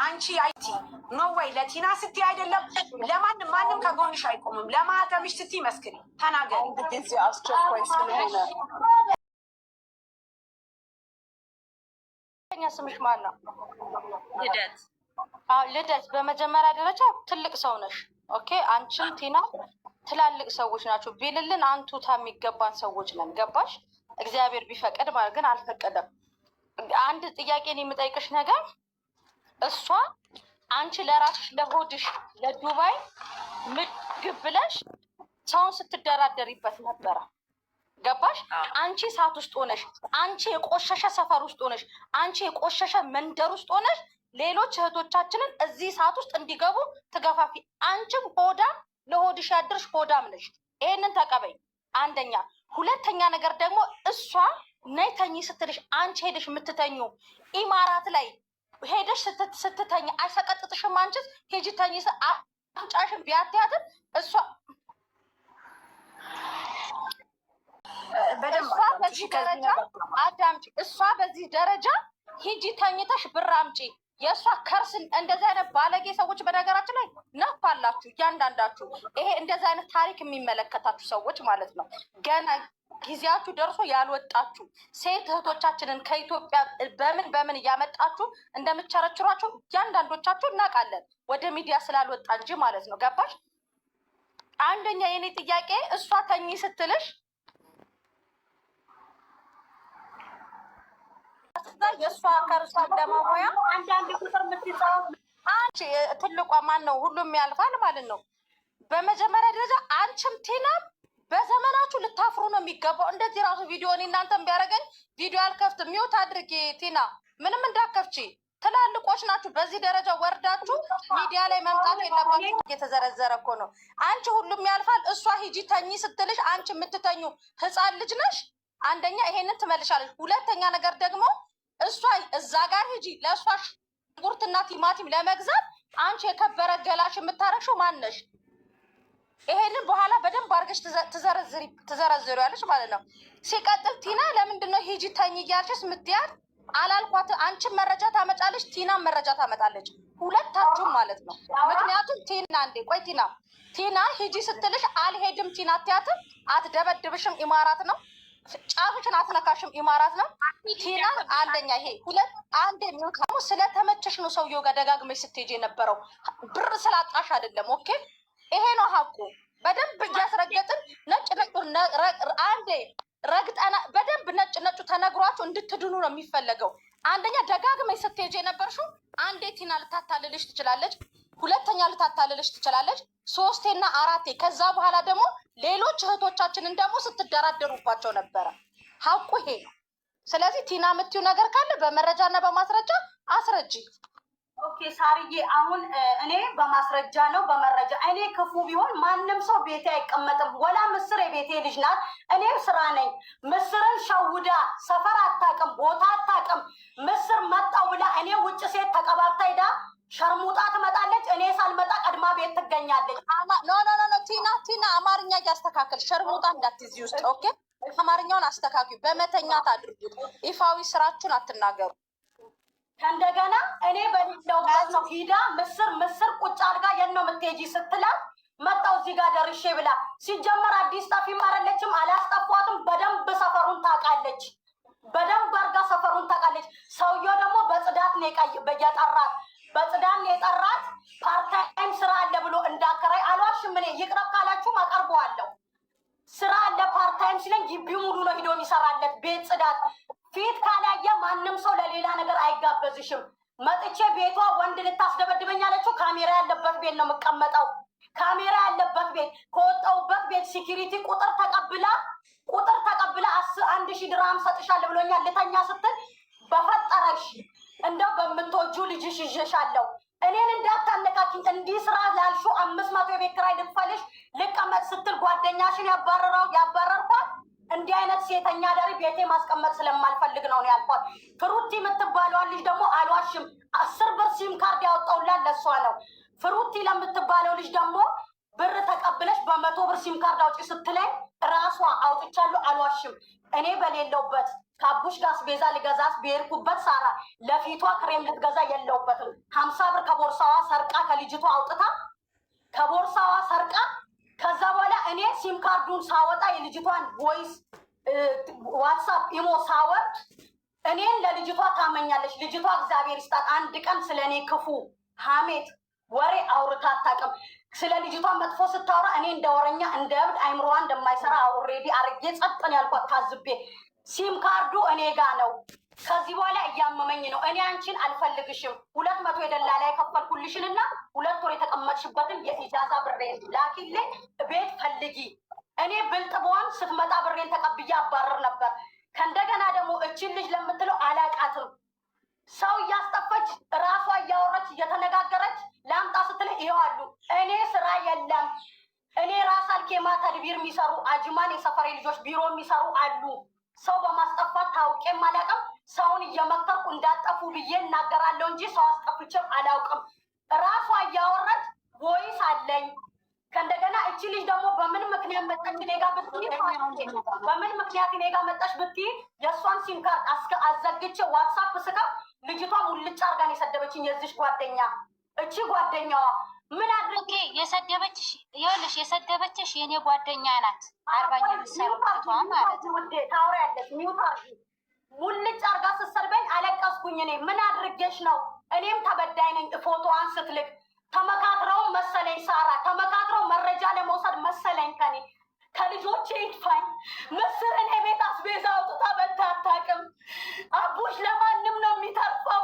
አንቺ አይቲ ኖ ወይ ለቲና ስትይ አይደለም ማንም ከጎንሽ አይቆምም። ለማህተምሽ ስትይ መስክሪ፣ ተናገሪ። ጊዜ አስቸኳይ ስለሆነ ስምሽ ማን ነው? ልደት። ልደት፣ በመጀመሪያ ደረጃ ትልቅ ሰው ነሽ። ኦኬ አንቺም ቲና ትላልቅ ሰዎች ናቸው። ቢልልን አንቱታ የሚገባን ሰዎች ነን። ገባሽ? እግዚአብሔር ቢፈቅድ ማለት ግን አልፈቀደም። አንድ ጥያቄን የምጠይቅሽ ነገር እሷ አንቺ ለራስሽ ለሆድሽ ለዱባይ ምግብ ብለሽ ሰውን ስትደራደሪበት ነበረ። ገባሽ? አንቺ እሳት ውስጥ ሆነሽ፣ አንቺ የቆሸሸ ሰፈር ውስጥ ሆነሽ፣ አንቺ የቆሸሸ መንደር ውስጥ ሆነሽ ሌሎች እህቶቻችንን እዚህ እሳት ውስጥ እንዲገቡ ትገፋፊ። አንቺም ሆዳም ለሆድሽ ያድርሽ፣ ሆዳም ነሽ። ይሄንን ተቀበይ። አንደኛ። ሁለተኛ ነገር ደግሞ እሷ ነይ ተኝ ስትልሽ አንቺ ሄደሽ የምትተኙ ኢማራት ላይ ሄደሽ ስትተኝ አይሰቀጥጥሽም? አንቺስ ሄጂ ተኝ አምጫሽን ቢያትያትም እሷ በዚህ ደረጃ አዳምጪ። እሷ በዚህ ደረጃ ሂጂ ተኝተሽ ብር አምጪ። የእሷ ከርስ እንደዚህ አይነት ባለጌ ሰዎች በነገራችን ላይ ነፋላችሁ እያንዳንዳችሁ። ይሄ እንደዚህ አይነት ታሪክ የሚመለከታችሁ ሰዎች ማለት ነው። ገና ጊዜያችሁ ደርሶ ያልወጣችሁ ሴት እህቶቻችንን ከኢትዮጵያ በምን እያመጣችሁ እንደምትቸረችሯቸው እያንዳንዶቻችሁ እናውቃለን። ወደ ሚዲያ ስላልወጣ እንጂ ማለት ነው። ገባሽ? አንደኛ የኔ ጥያቄ እሷ ተኝ ስትልሽ አውጥታ የእሷ ከርሷ ለማሞያ አንዳንድ ቁጥር የምትጻው አንቺ ትልቋ ማን ነው? ሁሉም ያልፋል ማለት ነው። በመጀመሪያ ደረጃ አንቺም ቲናም በዘመናችሁ ልታፍሩ ነው የሚገባው። እንደዚህ ራሱ ቪዲዮ እኔ እናንተም ቢያደርገኝ ቪዲዮ አልከፍትም። ሚውት አድርጌ ቲና ምንም እንዳከፍቺ ትላልቆች ናችሁ። በዚህ ደረጃ ወርዳችሁ ሚዲያ ላይ መምጣት የለባችሁ። እየተዘረዘረ እኮ ነው። አንቺ ሁሉም ያልፋል። እሷ ሂጂ ተኝ ስትልሽ አንቺ የምትተኙ ህፃን ልጅ ነሽ። አንደኛ ይሄንን ትመልሻለሽ። ሁለተኛ ነገር ደግሞ እሷ እዛ ጋር ሂጂ ለእሷ ሽንኩርትና ቲማቲም ለመግዛት አንቺ የከበረ ገላሽ የምታረግሽው ማነሽ? ይሄንን በኋላ በደንብ አድርገሽ ትዘረዝሪያለሽ ማለት ነው። ሲቀጥል ቲና ለምንድን ነው ሂጂ ተኝ እያልሽስ ምትያት? አላልኳት? አንቺን መረጃ ታመጫለች፣ ቲና መረጃ ታመጣለች፣ ሁለታችሁም ማለት ነው። ምክንያቱም ቲና እንዴ ቆይ ቲና ሂጂ ስትልሽ አልሄድም ቲና አትያትም፣ አትደበድብሽም፣ ኢማራት ነው። ጫፍሽን አትነካሽም፣ ኢማራት ነው። ቲና አንደኛ ይሄ ሁለት አንድ የሚወጣው ስለተመቸሽ ነው ሰውየው ጋር ደጋግመሽ ስትሄጂ የነበረው ብር ስላጣሽ አይደለም። ኦኬ ይሄ ነው ሀቁ። በደንብ እያስረገጥን ነጭ አንዴ ረግጠና በደንብ ነጩ ተነግሯችሁ እንድትድኑ ነው የሚፈለገው። አንደኛ ደጋግመሽ ስትሄጂ የነበርሽው አንዴ ቲና ልታታልልሽ ትችላለች፣ ሁለተኛ ልታታልልሽ ትችላለች፣ ሶስቴና አራቴ። ከዛ በኋላ ደግሞ ሌሎች እህቶቻችንን ደግሞ ስትደራደሩባቸው ነበረ። ሀቁ ይሄ ነው። ስለዚህ ቲና የምትይው ነገር ካለ በመረጃና በማስረጃ አስረጂ። ኦኬ ሳርዬ፣ አሁን እኔ በማስረጃ ነው በመረጃ። እኔ ክፉ ቢሆን ማንም ሰው ቤቴ አይቀመጥም። ወላ ምስር የቤቴ ልጅ ናት። እኔም ስራ ነኝ። ምስርን ሸውዳ ሰፈር አታውቅም፣ ቦታ አታውቅም። ምስር መጣው ብላ እኔ ውጭ ሴት ተቀባብታ ሄዳ ሸርሙጣ ትመጣለች። እኔ ሳልመጣ ቀድማ ቤት ትገኛለች። ኖ ቲና አማርኛ እያስተካከል ሸርሙጣ እንዳትይዚ ውስጥ ኦኬ። አማርኛውን አስተካክሉ። በመተኛት አድርጉት። ይፋዊ ስራችሁን አትናገሩ። ከእንደገና እኔ በሌለውበት ነው ሂዳ ምስር ቁጭ አድርጋ የት ነው የምትሄጂ ስትላት መጣው እዚህ ጋር ደርሼ ብላ። ሲጀመር አዲስ ጠፊም አይደለችም፣ አላስጠፏትም። በደንብ ሰፈሩን ታውቃለች፣ በደንብ አድርጋ ሰፈሩን ታውቃለች። ሰውየው ደግሞ በጽዳት ነው የጠራት፣ በጽዳት ነው የጠራት። ፓርታይም ስራ አለ ብሎ እንዳከራይ አልዋሽም። እኔ ይቅረብ ካላችሁም አቀርበዋለሁ። ስራ አለ ፓርታይም ሲለኝ ግቢው ሙሉ ነው ሂዶ የሚሰራለት ቤት ጽዳት። ፊት ካላየ ማንም ሰው ለሌላ ነገር አይጋበዝሽም። መጥቼ ቤቷ ወንድ ልታስደበድበኝ አለችው። ካሜራ ያለበት ቤት ነው የምቀመጠው። ካሜራ ያለበት ቤት ከወጣሁበት ቤት ሲኪሪቲ ቁጥር ተቀብላ 1,000 ድርሃም ሰጥሻለሁ ብሎኛል። ልተኛ ስትል በፈጠረሽ እንደው በምትወጁ ልጅሽ ይዤሻለሁ፣ እኔን እንዳታነካኪኝ፣ እንዲህ ስራ ላልሹ 500 የቤት ኪራይ ልክፈልሽ ልቀመጥ ስትል ጓደኛሽን ያባረርኳት። እንዲህ አይነት ሴተኛ ዳሪ ቤቴ ማስቀመጥ ስለማልፈልግ ነው ያልኳት። ፍሩቲ የምትባለዋን ልጅ ደግሞ አልዋሽም 10 ብር ሲም ካርድ ያወጣውላት ለሷ ነው። ፍሩቲ ለምትባለው ልጅ ደግሞ ብር ተቀብለሽ በ100 ብር ሲም ካርድ አውጪ ስትለኝ ራሷ አውጥቻለሁ፣ አልዋሽም። እኔ በሌለውበት ከአቡሽ ጋር አስቤዛ ልገዛት ብሄድኩበት ሳራ ለፊቷ ክሬም ልትገዛ የለውበትም። 50 ብር ከቦርሳዋ ሰርቃ ከልጅቷ አውጥታ ከቦርሳዋ ሰርቃ ከዛ በኋላ እኔ ሲም ካርዱን ሳወጣ የልጅቷን ቮይስ ዋትሳፕ ኢሞ ሳወርድ እኔን ለልጅቷ ታመኛለች። ልጅቷ እግዚአብሔር ይስጣት አንድ ቀን ስለ እኔ ክፉ ሀሜት ወሬ አውርታ አታውቅም። ስለ ልጅቷ መጥፎ ስታወራ እኔ እንደ ወረኛ እንደ እብድ አይምሮዋ እንደማይሰራ ኦልሬዲ አርጌ ጸጥን ያልኳት ታዝቤ። ሲም ካርዱ እኔ ጋ ነው። ከዚህ በኋላ እያመመኝ ነው። እኔ አንቺን አልፈልግሽም። 200 የደላላ የከፈልኩልሽንና 2 ወር የተቀመጥሽበትን የኢጃዛ ብሬን ላኪልኝ፣ ቤት ፈልጊ። እኔ ብልጥ በሆን ስትመጣ ብሬን ተቀብዬ አባረር ነበር። ከእንደገና ደግሞ እችን ልጅ ለምትለው አላቃትም። ሰው እያስጠፈች ራሷ እያወረች እየተነጋገረች ለአምጣ ስትል ይሄዋሉ። እኔ ስራ የለም። እኔ ራስ አልኬማ ተድቢር የሚሰሩ አጅማን የሰፈሬ ልጆች ቢሮ የሚሰሩ አሉ። ሰው በማስጠፋት ታውቄም አላውቅም። ሰውን እየመከርኩ እንዳጠፉ ብዬ እናገራለሁ እንጂ ሰው አስጠፍቼም አላውቅም። ራሷ እያወረች ቮይስ አለኝ። ከእንደገና እቺ ልጅ ደግሞ በምን ምክንያት መጣች እኔ ጋ ብትይ፣ በምን ምክንያት እኔ ጋ መጣች ብትይ የእሷን ሲም ካርድ አዘግቼ ዋትሳፕ ስካ ልጅቷ ሙልጫ አርጋን የሰደበችኝ የዚሽ ጓደኛ። እቺ ጓደኛዋ ምን አድርጌ የሰደበችሽ ይኸውልሽ፣ የሰደበችሽ የኔ ጓደኛ ናት። 40ኛ ምሳሌቷ ማለት ነው። ታውሪያለሽ ሚውት አርጊ። ሙልጭ አርጋ ስትሰድበኝ አለቀስኩኝ። እኔ ምን አድርጌሽ ነው? እኔም ተበዳይ ነኝ። ፎቶዋን ስትልክ ተመካክረው መሰለኝ ሳራ ተመካክረው መረጃ ለመውሰድ መሰለኝ ከኔ ከልጆቼ ይጥፋኝ። ምስር እኔ ቤት አስቤዛ አውጥታ በልታ አታውቅም። አቡሽ ለማንም ነው የሚተርፈው።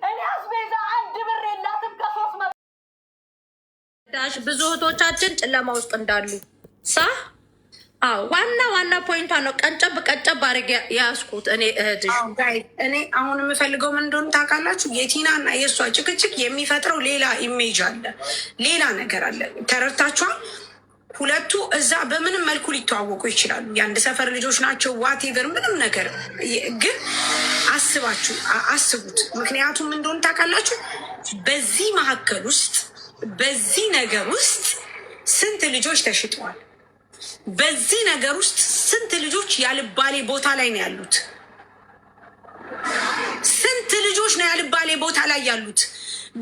እኔ አስቤዛ 1 ብር የላትም ከ300 ዳሽ ብዙ እህቶቻችን ጨለማ ውስጥ እንዳሉ ሳ ዋና ፖይንቷ ነው። ቀንጨብ አድርጌ ያስኩት እኔ እህትሽ። እኔ አሁን የምፈልገው ምን እንደሆነ ታውቃላችሁ? የቲና እና የእሷ ጭቅጭቅ የሚፈጥረው ሌላ ኢሜጅ አለ፣ ሌላ ነገር አለ። ተረድታችኋል? ሁለቱ እዛ በምንም መልኩ ሊተዋወቁ ይችላሉ። የአንድ ሰፈር ልጆች ናቸው። ዋቴቨር ምንም ነገር ግን አስቡት። ምክንያቱም ምን እንደሆነ ታውቃላችሁ? በዚህ መካከል ውስጥ በዚህ ነገር ውስጥ ስንት ልጆች ተሽጠዋል። በዚህ ነገር ውስጥ ስንት ልጆች ያልባሌ ቦታ ላይ ነው ያሉት። ስንት ልጆች ነው ያልባሌ ቦታ ላይ ያሉት።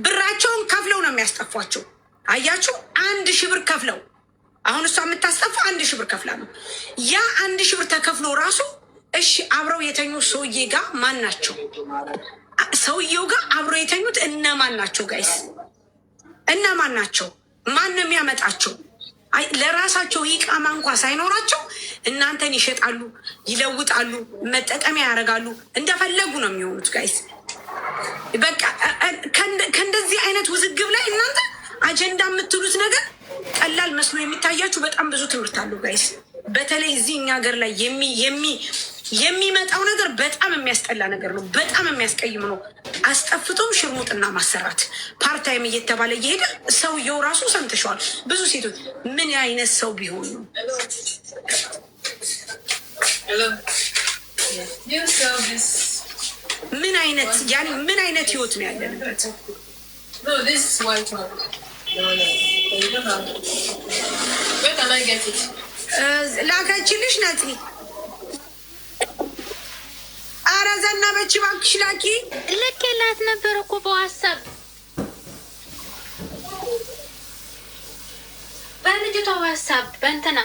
ብራቸውን ከፍለው ነው የሚያስጠፏቸው። አያችሁ? 1,000 ብር ከፍለው አሁን እሷ የምታስጠፋ 1,000 ብር ከፍላ ነው። ያ 1,000 ብር ተከፍሎ ራሱ እሺ፣ አብረው የተኙት ሰውዬ ጋር ማን ናቸው? ሰውየው ጋር አብረው የተኙት እነማን ናቸው? ጋይስ እነማን ናቸው? ማን ነው የሚያመጣቸው? ለራሳቸው ይቃማ እንኳ ሳይኖራቸው እናንተን ይሸጣሉ፣ ይለውጣሉ፣ መጠቀሚያ ያደርጋሉ። እንደፈለጉ ነው የሚሆኑት ጋይስ። በቃ ከእንደዚህ አይነት ውዝግብ ላይ እናንተ አጀንዳ የምትሉት ነገር ቀላል መስሎ የሚታያችሁ በጣም ብዙ ትምህርት አለው ጋይስ። በተለይ እዚህ እኛ ሀገር ላይ የሚመጣው ነገር በጣም የሚያስጠላ ነገር ነው። በጣም የሚያስቀይም ነው። አስጠፍቶም ሽርሙጥና ማሰራት ፓርታይም እየተባለ እየሄደ ሰውየው ራሱ ሰምተሸዋል። ብዙ ሴቶች ምን አይነት ሰው ቢሆን ነው? ምን አይነት ህይወት ነው ያለንበት? ላከችልሽ ነፂ። አረ ዘነበች እባክሽ ላኪ። ልኬላት ነበር እኮ በዋትሳፕ በልጅቷ ዋትሳፕ በእንትና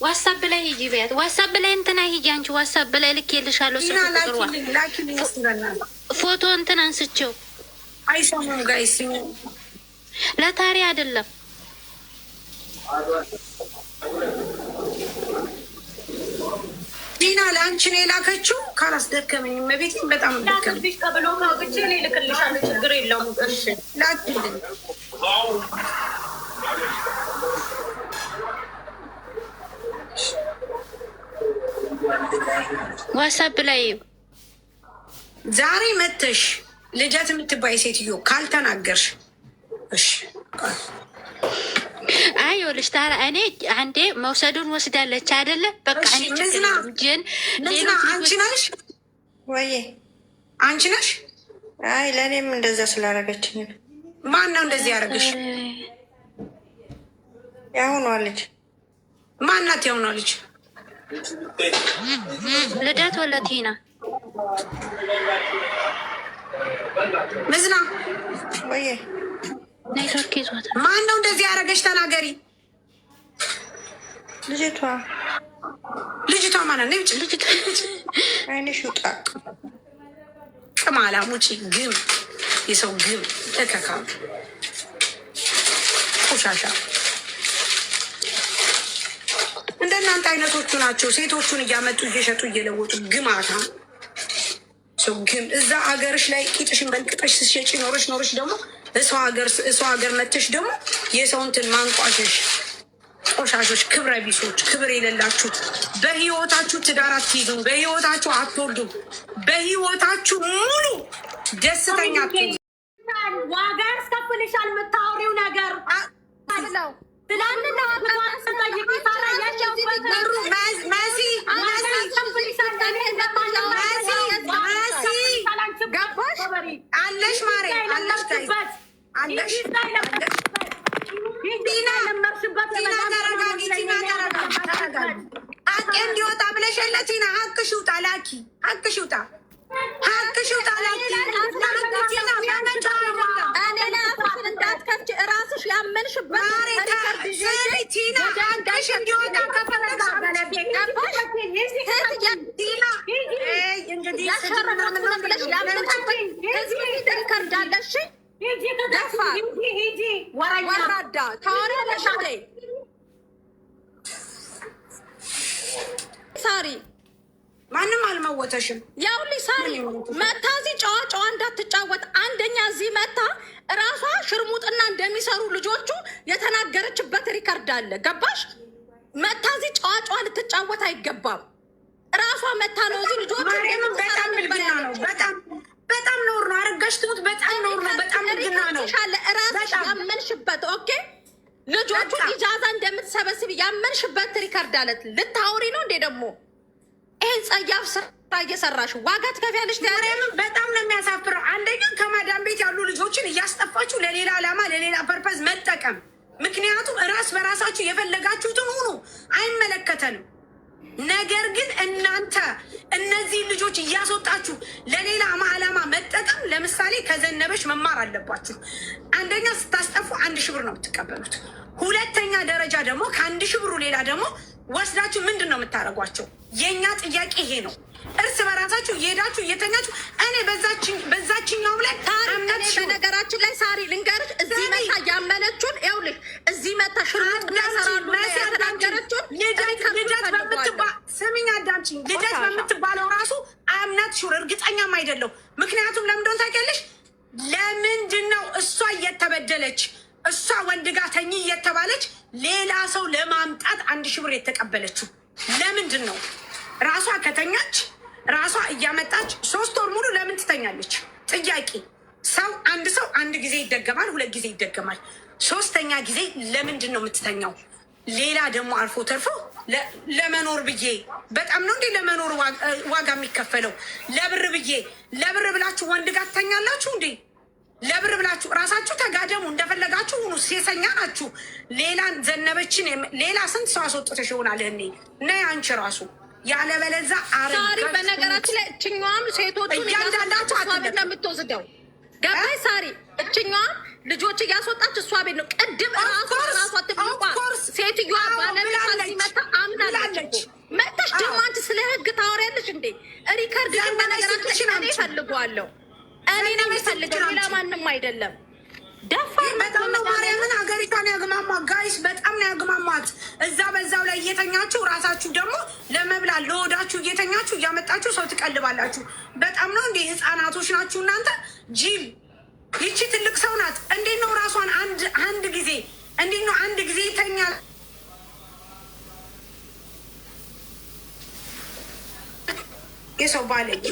ዋትሳፕ ላይ ሂጂ በያት። ዋትሳፕ ላይ እንትና ሂጂ አንቺ ዋትሳፕ ላይ ልኬልሻለሁ። ፎቶ እንትን አንስቼው አይሰሙም ጋይስ። ለታሪ አይደለም ዲና ለአንቺ ነው የላከችው። ካላስደከመኝ መቤት በጣም ደከመኝ። ብሎ ካግቼ እኔ ልክልሻለሁ። ችግር የለውም። እሺ ላኪልኝ። ዋትሳፕ ላይ ዛሬ መተሽ ልጀት የምትባይ ሴትዮ ካልተናገርሽ እሺ። አይ ይኸውልሽ ታራ እኔ አንዴ መውሰዱን ወስዳለች አይደለ? በቃ እኔ ጅን አንቺ ነሽ ወይ አንቺ ነሽ? አይ ለእኔም እንደዛ ስላደረገችኝ። ማን ነው እንደዚህ ያደረገሽ? ያሁኗ ልጅ ማናት? ያሁኗ ልጅ ልደት ወለቲና ምዝና ወይ ኔትወርክ ይዟት። ማን ነው እንደዚህ ያደረገሽ? ተናገሪ። ልጅቷ ማለት ነው። ልጅቷ አይንሽ ውጣ። ቅማላ ሙጪ ግም የሰው ግም እከካ ቆሻሻ እንደናንተ አይነቶቹ ናቸው ሴቶቹን እያመጡ እየሸጡ እየለወጡ ግማታ ሰው ግም። እዛ አገርሽ ላይ ቂጥሽን በልቅጠሽ ስትሸጪ ኖረሽ ደግሞ እሰው ሀገር መተሽ ደግሞ የሰውንትን ማንቋሸሽ ቆሻሾች፣ ክብረ ቢሶች፣ ክብር የሌላችሁ በህይወታችሁ ትዳር አትይዙም፣ በህይወታችሁ አትወልዱም፣ በህይወታችሁ ሙሉ ደስተኛ ዋጋ ያስከፍልሻል። የምታወሪው ነገር አለሽ ማሬ አለሽ ሀቅ እንዲወጣ ብለሽለ ቲና ሀቅሽ ውጣ ላኪ ሀቅሽ ውጣ ሀቅሽ ውጣ ላኪ እንዳትከፍች እራስሽ ያመንሽበት ቲና ሀቅሽ እንዲወጣ ከፈለግሽ ወራዳ ታወሪያለሽ ሳሪ ማንም አልመወተሽም። ያው ሊሳሪ መታ እዚህ ጨዋ እንዳትጫወት አንደኛ እዚህ መታ እራሷ ሽርሙጥና እንደሚሰሩ ልጆቹ የተናገረችበት ሪከርድ አለ። ገባሽ? መታ እዚህ ጨዋ ልትጫወት አይገባም። እራሷ መታ ነው እዚህ ልጆቹ በጣም ነውር ነው። አረጋሽ ትሙት በጣም ነውር ነው። በጣም ግና ነው። እራስሽ ያመንሽበት ኦኬ። ልጆቹ ኢጃዛ እንደምትሰበስብ ያመንሽበት ሪከርድ አለ። ልታወሪ ነው እንዴ ደግሞ? ይህን ጸያፍ ስራ እየሰራሽ ዋጋ ትከፍያለሽ። በጣም ነው የሚያሳፍረው። አንደኛ ከማዳም ቤት ያሉ ልጆችን እያስጠፋችሁ ለሌላ ዓላማ ለሌላ ፐርፐዝ መጠቀም። ምክንያቱም ራስ በራሳችሁ የፈለጋችሁትን ሁኑ፣ አይመለከተንም። ነገር ግን እናንተ እነዚህ ልጆች እያስወጣችሁ ለሌላ ዓላማ መጠቀም፣ ለምሳሌ ከዘነበች መማር አለባችሁ። አንደኛ ስታስጠፉ 1000 ብር ነው የምትቀበሉት። ሁለተኛ ደረጃ ደግሞ ከ1000 ብሩ ሌላ ደግሞ ወስዳችሁ ምንድን ነው የምታደርጓቸው? የእኛ ጥያቄ ይሄ ነው። እርስ በራሳችሁ እየሄዳችሁ እየተኛችሁ እኔ በዛችኛውም ላይ በነገራችን ላይ ሳሪ ልንገርሽ፣ እዚህ መታ ያመነችውን ይኸውልሽ፣ እዚህ መታ ሽርሙጥ እንዳሰራሉ የተናገረችውን ልደት ስሚኝ፣ አዳምጪኝ። ልደት በምትባለው ራሱ አምናት ሹር እርግጠኛም አይደለሁ። ምክንያቱም ለምንድን ታውቂያለሽ? ለምንድን ነው እሷ እየተበደለች እሷ ወንድ ጋር ተኝ እየተባለች ሌላ ሰው ለማምጣት 1000 ብር የተቀበለችው? ለምንድን ነው? ራሷ ከተኛች ራሷ እያመጣች 3 ወር ሙሉ ለምን ትተኛለች? ጥያቄ። አንድ ሰው አንድ ጊዜ ይደገማል፣ 2 ጊዜ ይደገማል። 3ኛ ጊዜ ለምንድን ነው የምትተኛው? ሌላ ደግሞ አልፎ ተርፎ ለመኖር ብዬ በጣም ነው እንዴ ለመኖር ዋጋ የሚከፈለው? ለብር ብላችሁ ወንድ ጋር ትተኛላችሁ እንዴ? ለብር ብላችሁ ራሳችሁ ተጋደሙ፣ እንደፈለጋችሁ ሁኑ፣ ሴሰኛ ናችሁ። ሌላን ዘነበችን ሌላ ስንት ሰው አስወጥተሽ ይሆናል። እኔ ነይ አንቺ ራሱ ያለበለዛ ሳሪ። በነገራችን ላይ እችኛዋም ሴቶቹን እያስወጣች እሷ ቤት ነው የምትወስደው። ገባይ ሳሪ? እችኛዋም ልጆች እያስወጣች እሷ ቤት ነው። ቅድም ራሷ ትብቋ ሴትዮዋ ባለቤቷ እዚህ መታ አምናለች። መታሽ ደግሞ አንቺ ስለ ህግ ታወሪያለሽ እንዴ? ሪከርድ ግን በነገራችን እኔ እፈልገዋለሁ። እኔ ነው የሚፈልገው፣ ሌላ ማንም አይደለም። ደፋር በጣም ነው ማርያምን ሀገሪቷን ያግማማ። ጋይስ በጣም ነው ያግማማት። እዛ በዛው ላይ እየተኛችሁ ራሳችሁ ደግሞ ለመብላት ለወዳችሁ እየተኛችሁ እያመጣችሁ ሰው ትቀልባላችሁ። በጣም ነው እንዴ? ህፃናቶች ናችሁ እናንተ። ጂም ይቺ ትልቅ ሰው ናት። እንዴት ነው ራሷን አንድ ጊዜ እንዴት ነው አንድ ጊዜ ይተኛል? የሰው ባለጌ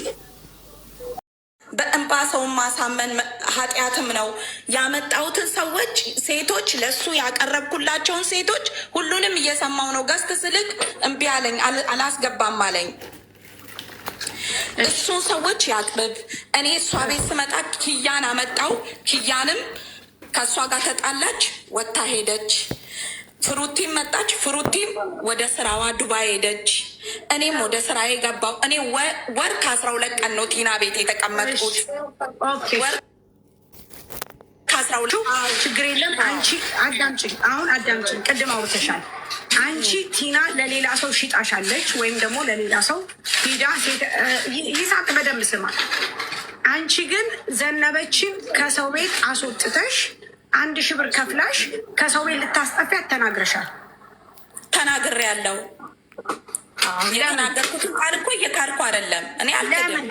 በእንባ ሰውን ማሳመን ኃጢአትም ነው። ያመጣሁትን ሰዎች ሴቶች ለሱ ያቀረብኩላቸውን ሴቶች ሁሉንም እየሰማው ነው። ገስት ስልክ እምቢ አለኝ፣ አላስገባም አለኝ። እሱን ሰዎች ያቅርብ። እኔ እሷ ቤት ስመጣ ኪያን አመጣው። ኪያንም ከእሷ ጋር ተጣላች፣ ወታ ሄደች። ፍሩቲም መጣች። ፍሩቲም ወደ ስራዋ ዱባይ ሄደች። እኔም ወደ ስራ የገባው። እኔ ወር ከ12 ቀን ነው ቲና ቤት የተቀመጥኩት። ወር ከ12 ችግር የለም። አንቺ አዳምጪኝ፣ አሁን አዳምጪኝ። ቅድም አውርተሻል። አንቺ ቲና ለሌላ ሰው ሽጣሻለች፣ ወይም ደግሞ ለሌላ ሰው ሂዳ ይሳቅ፣ በደንብ ስማ። አንቺ ግን ዘነበችን ከሰው ቤት አስወጥተሽ 1000 ብር ከፍላሽ ከሰው ቤት ልታስጠፊያት ተናግረሻል። ተናግሬያለሁ። የተናገርኩትን ቃል እኮ እየካድኩ አይደለም። እኔ አልክድም።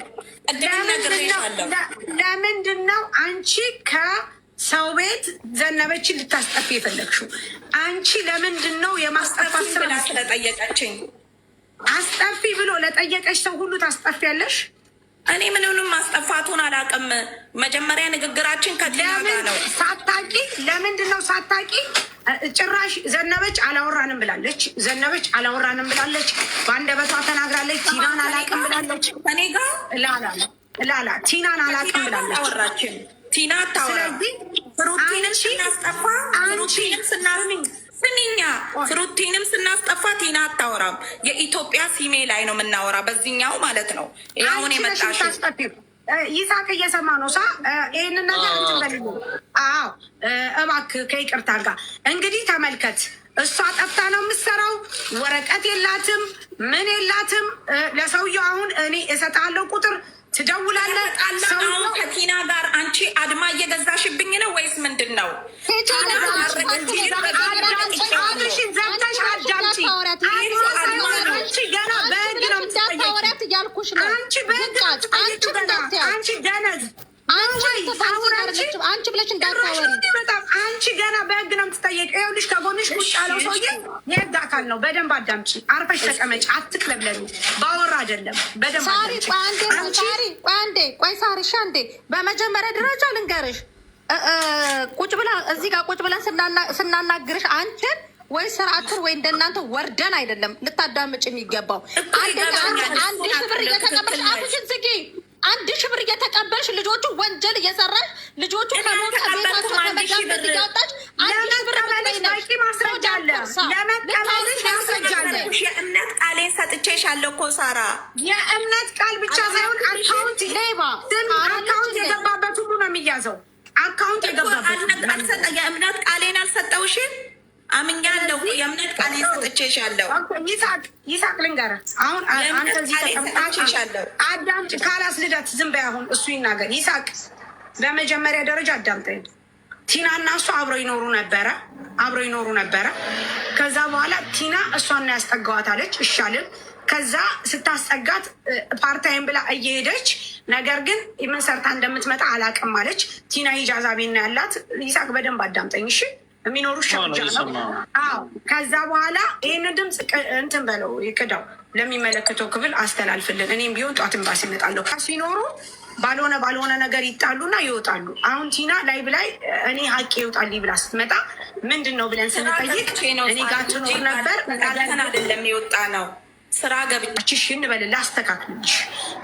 ለምንድን ነው አንቺ ከሰው ቤት ዘነበችን ልታስጠፊ የፈለግሽው? አንቺ ለምንድን ነው የማስጠፋት ስራ ስለጠየቀችኝ? አስጠፊ ብሎ ለጠየቀች ሰው ሁሉ ታስጠፊያለሽ? እኔ ምንንም ማስጠፋቱን አላውቅም። መጀመሪያ ንግግራችን ከቲና ጋር ነው። ሳታቂ ለምንድን ነው ሳታቂ? ጭራሽ ዘነበች አላወራንም ብላለች። ዘነበች አላወራንም ብላለች። በአንደበቷ ተናግራለች። ቲናን አላውቅም ብላለች። እኔ ጋር ላላ ቲናን አላውቅም ብላለች። አወራችን ቲና አታወራ። ፍሩቲንም ስናስጠፋ ፍሩቲንም ስናስኝ ስንኛ ፍሩቲንም ስናስጠፋ ቲና አታወራም። የኢትዮጵያ ሲሜ ላይ ነው የምናወራ፣ በዚህኛው ማለት ነው። አሁን የመጣሽ ይሳቅ እየሰማ ነው። ይህንን ነገር እንትበል። አዎ እባክህ ከይቅርታ ጋር እንግዲህ ተመልከት። እሷ ጠፍታ ነው የምትሰራው። ወረቀት የላትም፣ ምን የላትም። ለሰውየው አሁን እኔ እሰጥሃለሁ ቁጥር ትደውላለህ። ከቲና ጋር አንቺ አድማ እየገዛሽብኝ ነው ወይስ ምንድን ነው? አብሽን ዘግተሽ አዳምጪ። ገና በህግ ነው የምትጠየቂው። እያልኩሽ ነው። አንቺ በቃ አንቺ ደነዝ አንቺ ብለሽ እንዳታወሪ። በጣም አንቺ ገና በህግ ነው የምትጠየቅ። ይኸውልሽ ከጎንሽ ቁጭ ያለው ሰውዬ የህግ አካል ነው። በደንብ አዳምጪ። አርፈሽ ተቀመጭ። አትቅለብለኝ። ባወራ አይደለም። በደንብ ቆይ ሳሪ አንዴ በመጀመሪያ ደረጃ ልንገርሽ፣ ቁጭ ብላ እዚህ ጋር ቁጭ ብለን ስናናግርሽ አንቺን ወይ ስርዓትን ወይ እንደናንተ ወርደን አይደለም ልታዳምጭ የሚገባው። አንድ ሺህ ብር እየተቀበልሽ አፍሽን ዝጊ። 1,000 ብር እየተቀበልሽ ልጆቹ ወንጀል እየሰራሽ ልጆቹ ከሞት ከቤታቸው ከመጋበት እያወጣች 1,000 ብር በቂ ማስረጃ አለ። ለመቀበልሽ ማስረጃ አለ። የእምነት ቃሌን ሰጥቼሻለሁ እኮ ሳራ። የእምነት ቃል ብቻ ሳይሆን አካውንት የገባበት ሁሉ ነው የሚያዘው። አካውንት የገባበት የእምነት ቃሌን አልሰጠውሽም። አምኛለሁ። የእምነት ቃሌን ሰጥቼሻለሁ። ይሳቅ ልንገርህ፣ አሁን አንተ እዚህ ተቀምጣለሁ። አዳምጪ። ካላስልደት ዝም በይ። አሁን እሱ ይናገር። ይሳቅ፣ በመጀመሪያ ደረጃ አዳምጠኝ። ቲና እና እሱ አብረው ይኖሩ ነበረ። ከዛ በኋላ ቲና እሷን ያስጠጋዋት አለች። እሻልን ከዛ ስታስጠጋት ፓርታይም ብላ እየሄደች ነገር ግን ምን ሰርታ እንደምትመጣ አላቅም አለች። ቲና ሂጃዛ ቤት ነው ያላት። ይሳቅ በደንብ አዳምጠኝ እሺ። የሚኖሩ ሻጃ ነው። አዎ ከዛ በኋላ ይህንን ድምፅ እንትን በለው ይቅዳው፣ ለሚመለከተው ክፍል አስተላልፍልን። እኔም ቢሆን ጧት ኤምባሲ እመጣለሁ። ሲኖሩ ባልሆነ ነገር ይጣሉና ይወጣሉ። አሁን ቲና ላይ ብላይ እኔ ሀቄ ይወጣልኝ ብላ ስትመጣ ምንድን ነው ብለን ስንጠይቅ እኔ ጋር ትኖር ነበር አይደለም የወጣ ነው ስራ ገብቼሽ እንበል ላስተካክልልሽ።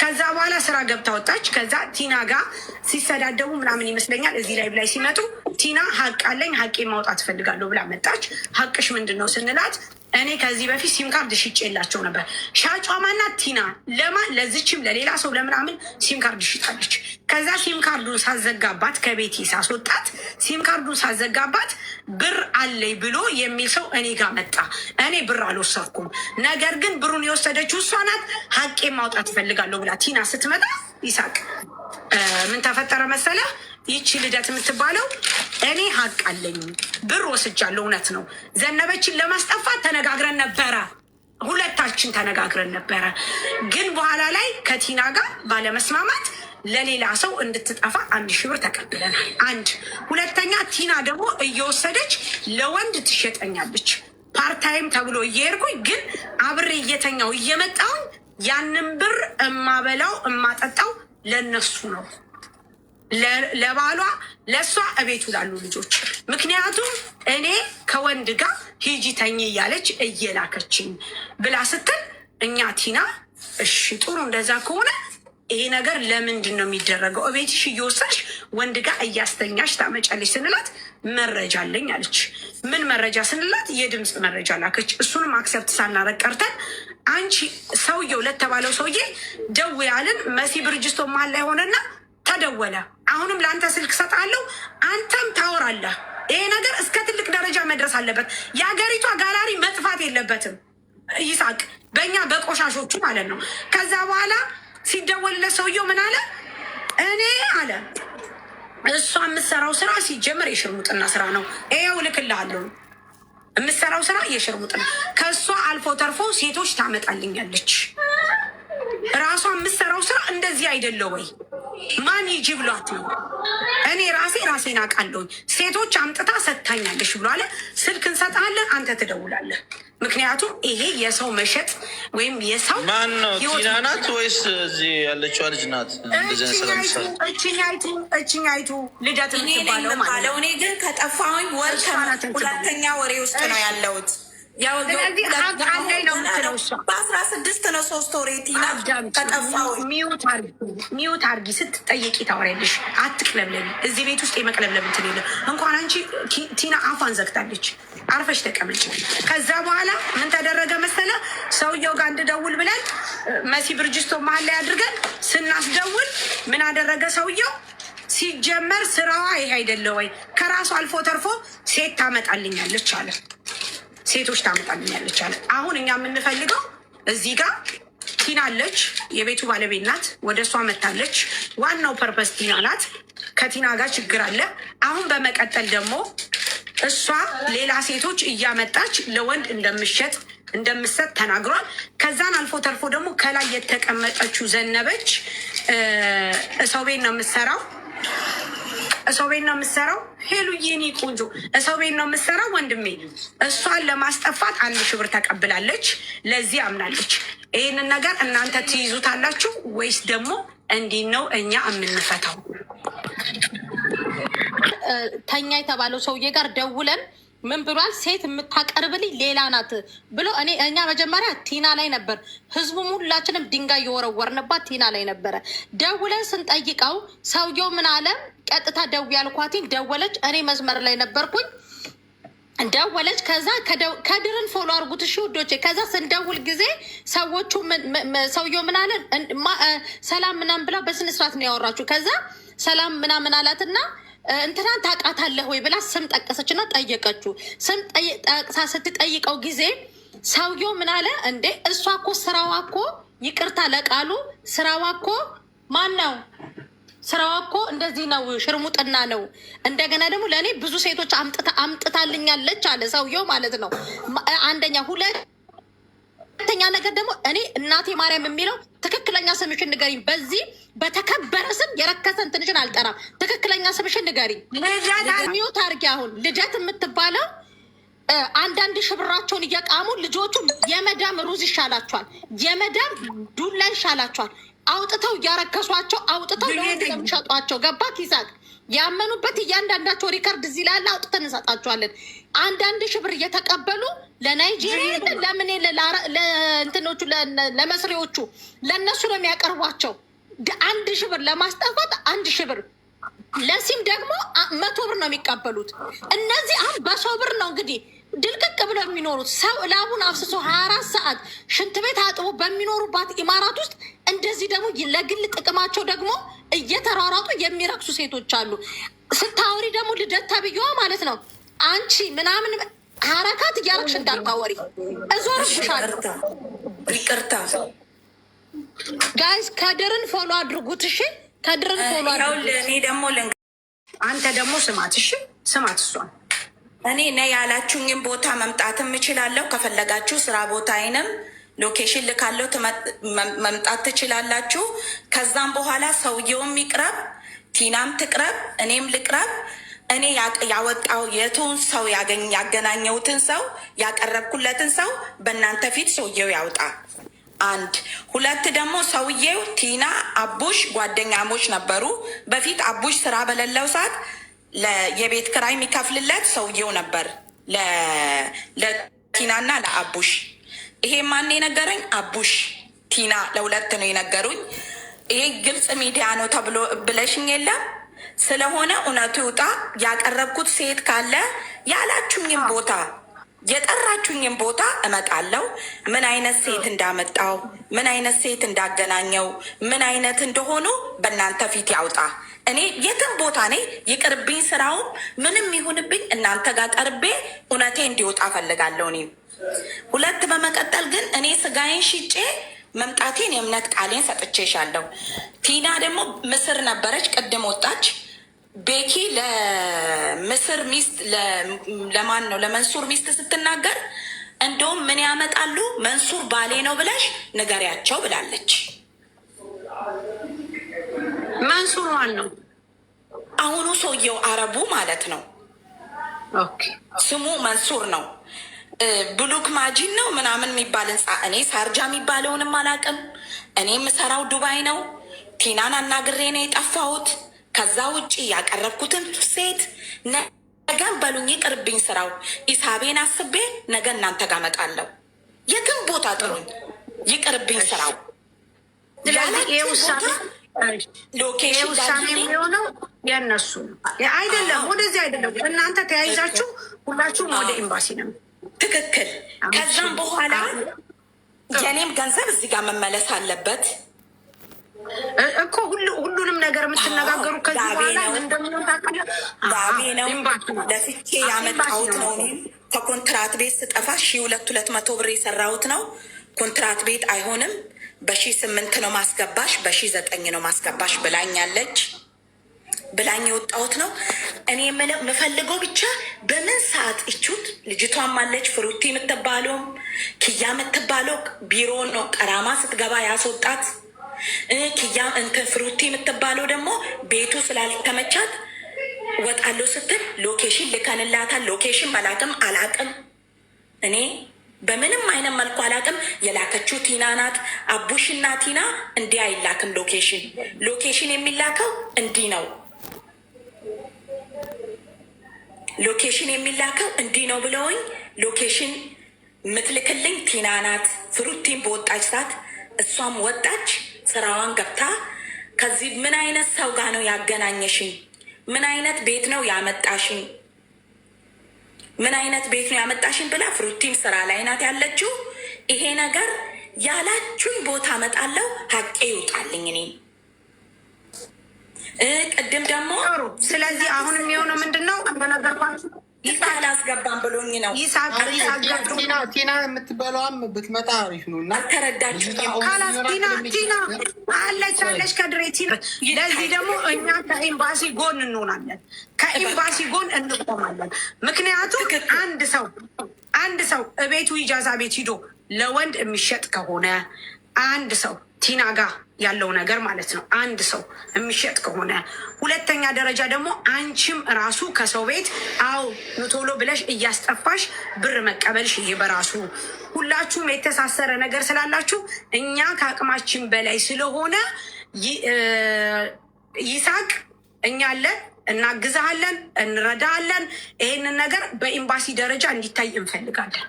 ከዛ በኋላ ስራ ገብታ ወጣች። ከዛ ቲና ጋር ሲሰዳደቡ ምናምን ይመስለኛል እዚህ ላይ ብላይ ሲመጡ ቲና ሀቅ አለኝ ሀቄ ማውጣት እፈልጋለሁ ብላ መጣች። ሀቅሽ ምንድን ነው ስንላት እኔ ከዚህ በፊት ሲም ካርድ ሽጬላቸው ነበር። ሻጯ ማናት? ቲና። ለማን? ለዚችም ለሌላ ሰው ለምናምን ሲም ካርድ ሽጣለች። ከዛ ሲም ካርዱን ሳዘጋባት ከቤቴ ሳስወጣት ሲም ካርዱን ሳዘጋባት ብር አለኝ ብሎ የሚል ሰው እኔ ጋር መጣ። እኔ ብር አልወሰድኩም፣ ነገር ግን ብሩን የወሰደችው እሷ ናት። ሀቄ ማውጣት እፈልጋለሁ ብላ ቲና ስትመጣ ይሳቅ ምን ተፈጠረ መሰለ? ይቺ ልደት የምትባለው እኔ ሀቅ አለኝ ብር ወስጃለሁ፣ እውነት ነው። ዘነበችን ለማስጠፋት ተነጋግረን ነበረ፣ ሁለታችን ተነጋግረን ነበረ። ግን በኋላ ላይ ከቲና ጋር ባለመስማማት ለሌላ ሰው እንድትጠፋ 1,000 ብር ተቀብለናል። አንድ ሁለተኛ ቲና ደግሞ እየወሰደች ለወንድ ትሸጠኛለች። ፓርታይም ተብሎ እየሄድኩኝ ግን አብሬ እየተኛው እየመጣውን ያንን ብር እማበላው እማጠጣው ለነሱ ነው፣ ለባሏ ለእሷ እቤቱ ላሉ ልጆች። ምክንያቱም እኔ ከወንድ ጋር ሂጂ ተኝ እያለች እየላከችኝ ብላ ስትል እኛ ቲና እሺ ጥሩ እንደዛ ከሆነ ይሄ ነገር ለምንድን ነው የሚደረገው? እቤትሽ እየወሰድሽ ወንድ ጋር እያስተኛሽ ታመጫለች ስንላት መረጃ አለኝ አለች። ምን መረጃ ስንላት የድምፅ መረጃ ላከች። እሱንም አክሰፕት ሳናረግ ቀርተን አንቺ ሰውየው ለተባለው ሰውዬ ደውያልን። መሲ ብርጅስቶ መሀል ላይ ሆነና ተደወለ። አሁንም ለአንተ ስልክ ሰጣለሁ፣ አንተም ታወራለህ። ይሄ ነገር እስከ ትልቅ ደረጃ መድረስ አለበት። የሀገሪቷ ጋላሪ መጥፋት የለበትም። ይሳቅ በእኛ በቆሻሾቹ ማለት ነው። ከዛ በኋላ ሲደወልለት ሰውየው ምን አለ? እኔ አለ እሷ የምትሰራው ስራ ሲጀምር የሽርሙጥና ስራ ነው። ይኸው እልክልሃለሁ። የምትሰራው ስራ የሽርሙጥና፣ ከእሷ አልፎ ተርፎ ሴቶች ታመጣልኛለች። ራሷ የምትሰራው ስራ እንደዚህ አይደለ ወይ? ማን ይጂ ብሏት ነው? እኔ ራሴን አውቃለሁኝ። ሴቶች አምጥታ ሰጥታኛለሽ ብሎ አለ። ስልክ እንሰጥሃለን፣ አንተ ትደውላለህ። ምክንያቱም ይሄ የሰው መሸጥ ወይም የሰው ማን ነው? ቲና ናት ወይስ እዚህ ያለችዋ ልጅ ናት? እችኛይቱ ልደት የምትባለው ማለት ነው። እኔ ግን ከጠፋሁኝ ወር ሁለተኛ ወሬ ውስጥ ነው ያለሁት። ስለዚህ ሀቅ አለኝ ነው የምትለው እሷ። በ16 ነው 3 ወሬ ቲና ከጠፋሁኝ። ሚዩት አርጊ፣ ስትጠየቂ ታወሪያለሽ። አትቅለብለቢ። እዚህ ቤት ውስጥ የመቅለብለብ እንትን የለም። እንኳን አንቺ ቲና አፏን ዘግታለች። አርፈሽ ተቀመጭ። ከዛ በኋላ ምን ተደረገ መሰለ? ሰውየው ጋር እንድደውል ብለን መሲ ብርጅስቶ መሀል ላይ አድርገን ስናስደውል ምን አደረገ ሰውየው? ሲጀመር ስራዋ ይሄ አይደለ ወይ? ከራሱ አልፎ ተርፎ ሴት ታመጣልኛለች አለ። ሴቶች ታመጣልኛለች አለ። አሁን እኛ የምንፈልገው እዚህ ጋር ቲና አለች፣ የቤቱ ባለቤት ናት። ወደ እሷ መታለች። ዋናው ፐርፐስ ቲና ናት። ከቲና ጋር ችግር አለ። አሁን በመቀጠል ደግሞ እሷ ሌላ ሴቶች እያመጣች ለወንድ እንደምሸጥ እንደምሰጥ ተናግሯል። ከዛን አልፎ ተርፎ ደግሞ ከላይ የተቀመጠችው ዘነበች ሰው ቤት ነው የምትሰራው ሰው ቤት ነው የምትሰራው። ሄሉዬ እኔ ቆንጆ ሰው ቤት ነው የምትሰራው ወንድሜ። እሷን ለማስጠፋት 1000 ብር ተቀብላለች። ለዚህ አምናለች። ይህንን ነገር እናንተ ትይዙታላችሁ ወይስ ደግሞ እንዲህ ነው እኛ የምንፈታው? ተኛ የተባለው ሰውዬ ጋር ደውለን ምን ብሏል? ሴት የምታቀርብልኝ ሌላ ናት ብሎ እኛ መጀመሪያ ቲና ላይ ነበር፣ ህዝቡም ሁላችንም ድንጋይ የወረወርንባት ቲና ላይ ነበረ። ደውለን ስንጠይቀው ሰውየው ምን አለ? ቀጥታ ደው ያልኳትኝ ደወለች። እኔ መስመር ላይ ነበርኩኝ። ደወለች። ከዛ ከድርን ፎሎ አርጉት እሺ ውዶቼ። ከዛ ስንደውል ጊዜ ሰዎቹ ሰውየው ምን አለ? ሰላም ምናምን ብላ በስነስርዓት ነው ያወራችሁ። ከዛ ሰላም ምናምን አላትና እንትናን ታውቃታለህ ወይ ብላ ስም ጠቀሰችና ጠየቀችው። ስም ጠቅሳ ስትጠይቀው ጊዜ ሰውየው ምን አለ? እንዴ እሷ እኮ ስራዋ እኮ ይቅርታ ለቃሉ ስራዋ እኮ ማን ነው? ስራዋ እኮ እንደዚህ ነው፣ ሽርሙጥና ነው። እንደገና ደግሞ ለእኔ ብዙ ሴቶች አምጥታልኛለች አለ ሰውየው ማለት ነው። አንደኛ። ሁለተኛ ነገር ደግሞ እኔ እናቴ ማርያም የሚለው ትክክለኛ ስምሽን ንገሪኝ። በዚህ በተከበረ ስም የረከሰን ትንሽን አልጠራም። ትክክለኛ ስምሽን ንገሪኝ። ሚዩት አድርጊ። አሁን ልደት የምትባለው አንዳንድ ሽብራቸውን እየቃሙ ልጆቹ የመዳም ሩዝ ይሻላቸዋል፣ የመዳም ዱላ ይሻላቸዋል። አውጥተው እያረከሷቸው አውጥተው ለሚሸጧቸው ገባት ይሳቅ ያመኑበት እያንዳንዳቸው ሪከርድ እዚህ ላይ አውጥተን እንሰጣቸዋለን። አንዳንድ ሽብር እየተቀበሉ ለናይጄሪያ ለምን ለእንትኖቹ ለመስሪዎቹ ለእነሱ ነው የሚያቀርቧቸው። 1000 ብር ለማስጠፋት 1000 ብር፣ ለሲም ደግሞ 100 ብር ነው የሚቀበሉት። እነዚህ አሁን በሰው ብር ነው እንግዲህ ድልቅቅ ብለው የሚኖሩት። ሰው ላቡን አፍስሶ 24 ሰዓት ሽንት ቤት አጥቦ በሚኖሩባት ኢማራት ውስጥ እንደዚህ ደግሞ ለግል ጥቅማቸው ደግሞ እየተሯሯጡ የሚረክሱ ሴቶች አሉ። ስታወሪ ደግሞ ልደት ተብዬዋ ማለት ነው አንቺ ምናምን ሀረካት እያረግሽ እንዳታወሪ እዞርብሻለሁ። ይቅርታ ጋይስ፣ ከድርን ፎሎ አድርጉት እሺ። ከድርን ፎሎ አድርጉት። እኔ ደግሞ አንተ ደግሞ ስማት እሺ፣ ስማት እሷን እኔ ነይ ያላችሁኝም ቦታ መምጣትም እችላለሁ። ከፈለጋችሁ ስራ ቦታዬንም ሎኬሽን ልካለው መምጣት ትችላላችሁ። ከዛም በኋላ ሰውየውም ይቅረብ፣ ቲናም ትቅረብ፣ እኔም ልቅረብ። እኔ ያወጣው የቱን ሰው ያገናኘሁትን ሰው ያቀረብኩለትን ሰው በእናንተ ፊት ሰውየው ያውጣ። 1 2 ደግሞ ሰውየው ቲና አቡሽ ጓደኛሞች ነበሩ በፊት። አቡሽ ስራ በሌለው ሰዓት የቤት ክራይ የሚከፍልለት ሰውየው ነበር ለቲናና ለአቡሽ። ይሄ ማን የነገረኝ? አቡሽ ቲና ለሁለት ነው የነገሩኝ። ይሄ ግልጽ ሚዲያ ነው ተብሎ ብለሽኝ የለም ስለሆነ እውነቱ ይውጣ። ያቀረብኩት ሴት ካለ ያላችሁኝም ቦታ የጠራችሁኝም ቦታ እመጣለሁ። ምን አይነት ሴት እንዳመጣው፣ ምን አይነት ሴት እንዳገናኘው፣ ምን አይነት እንደሆኑ በእናንተ ፊት ያውጣ። እኔ የትም ቦታ ነኝ፣ ይቅርብኝ። ስራውም ምንም ይሁንብኝ እናንተ ጋር ቀርቤ እውነቴ እንዲወጣ ፈልጋለሁ። እኔም 2 በመቀጠል ግን እኔ ስጋዬን ሽጬ መምጣቴን የእምነት ቃሌን ሰጥቼሻለሁ። ቲና ደግሞ ምስር ነበረች፣ ቅድም ወጣች። ቤኪ ለምስር ሚስት ለማን ነው ለመንሱር ሚስት ስትናገር እንደውም ምን ያመጣሉ መንሱር ባሌ ነው ብለሽ ንገሪያቸው ብላለች። መንሱር ማን ነው? አሁኑ ሰውየው አረቡ ማለት ነው። ስሙ መንሱር ነው። ብሉክ ማጂን ነው ምናምን የሚባል ህንፃ። እኔ ሳርጃ የሚባለውንም አላውቅም። እኔ የምሰራው ዱባይ ነው። ቲናን አናግሬ ነው የጠፋሁት። ከዛ ውጭ ያቀረብኩትን ሴት ነገን በሉኝ፣ ይቅርብኝ ስራው። ኢሳቤን አስቤ ነገ እናንተ ጋር እመጣለሁ። የትም ቦታ ጥሩኝ፣ ይቅርብኝ ስራው። ሎኬሽን ውሳኔ የሚሆነው የእነሱ አይደለም፣ ወደዚህ አይደለም። እናንተ ተያይዛችሁ ሁላችሁም ወደ ኤምባሲ ነው። ትክክል። ከዛም በኋላ የኔም ገንዘብ እዚህ ጋር መመለስ አለበት እኮ። ሁሉንም ነገር የምትነጋገሩ ከዚህ በኋላ እንደምንሆን ታውቃለህ። ዳቤ ነው ለፍቼ ያመጣሁት ነው። ከኮንትራት ቤት ስጠፋ 1200 ብር የሰራሁት ነው። ኮንትራት ቤት አይሆንም፣ በ8 ነው ማስገባሽ፣ በ9 ነው ማስገባሽ ብላኛለች። ብላኝ የወጣሁት ነው። እኔ የምፈልገው ብቻ በምን ሰዓት እቹት ልጅቷም አለች ፍሩቲ የምትባለውም ኪያ የምትባለው ቢሮ ነው ቀራማ ስትገባ ያስወጣት። ኪያ እንትን ፍሩቲ የምትባለው ደግሞ ቤቱ ስላልተመቻት ወጣለሁ ስትል ሎኬሽን ልከንላታል። ሎኬሽን መላክም አላቅም እኔ በምንም አይነት መልኩ አላቅም። የላከችው ቲና ናት። አቡሽና ቲና እንዲህ አይላክም። ሎኬሽን የሚላከው እንዲህ ነው። ሎኬሽን የሚላከው እንዲህ ነው ብለውኝ ሎኬሽን ምትልክልኝ ቲና ናት። ፍሩቲን በወጣች ሰዓት እሷም ወጣች ስራዋን ገብታ። ከዚህ ምን አይነት ሰው ጋር ነው ያገናኘሽኝ? ምን አይነት ቤት ነው ያመጣሽኝ? ምን አይነት ቤት ነው ያመጣሽኝ ብላ ፍሩቲም ስራ ላይ ናት ያለችው። ይሄ ነገር ያላችሁኝ ቦታ እመጣለሁ፣ ሀቄ ይውጣልኝ። እኔ ቅድም ደግሞ ስለዚህ አሁን የሚሆነው ምንድን ነው? ይሳ አላስገባም ብሎኝ ነው። ቲና የምትበላዋም ብትመጣ አሪፍ ነው። እና አልተረዳችሁኝም። ካላስ ቲና አለች ከድሬ ቲና። ለዚህ ደግሞ እኛ ከኤምባሲ ጎን እንሆናለን፣ ከኤምባሲ ጎን እንቆማለን። ምክንያቱም አንድ ሰው እቤቱ ኢጃዛ ቤት ሂዶ ለወንድ የሚሸጥ ከሆነ አንድ ሰው ቲና ጋር ያለው ነገር ማለት ነው። አንድ ሰው የሚሸጥ ከሆነ ሁለተኛ ደረጃ ደግሞ አንቺም ራሱ ከሰው ቤት ቶሎ ብለሽ እያስጠፋሽ ብር መቀበልሽ ይሄ በራሱ ሁላችሁም የተሳሰረ ነገር ስላላችሁ እኛ ከአቅማችን በላይ ስለሆነ ይሳቅ እኛ አለን፣ እናግዛለን፣ እንረዳለን። ይሄንን ነገር በኤምባሲ ደረጃ እንዲታይ እንፈልጋለን።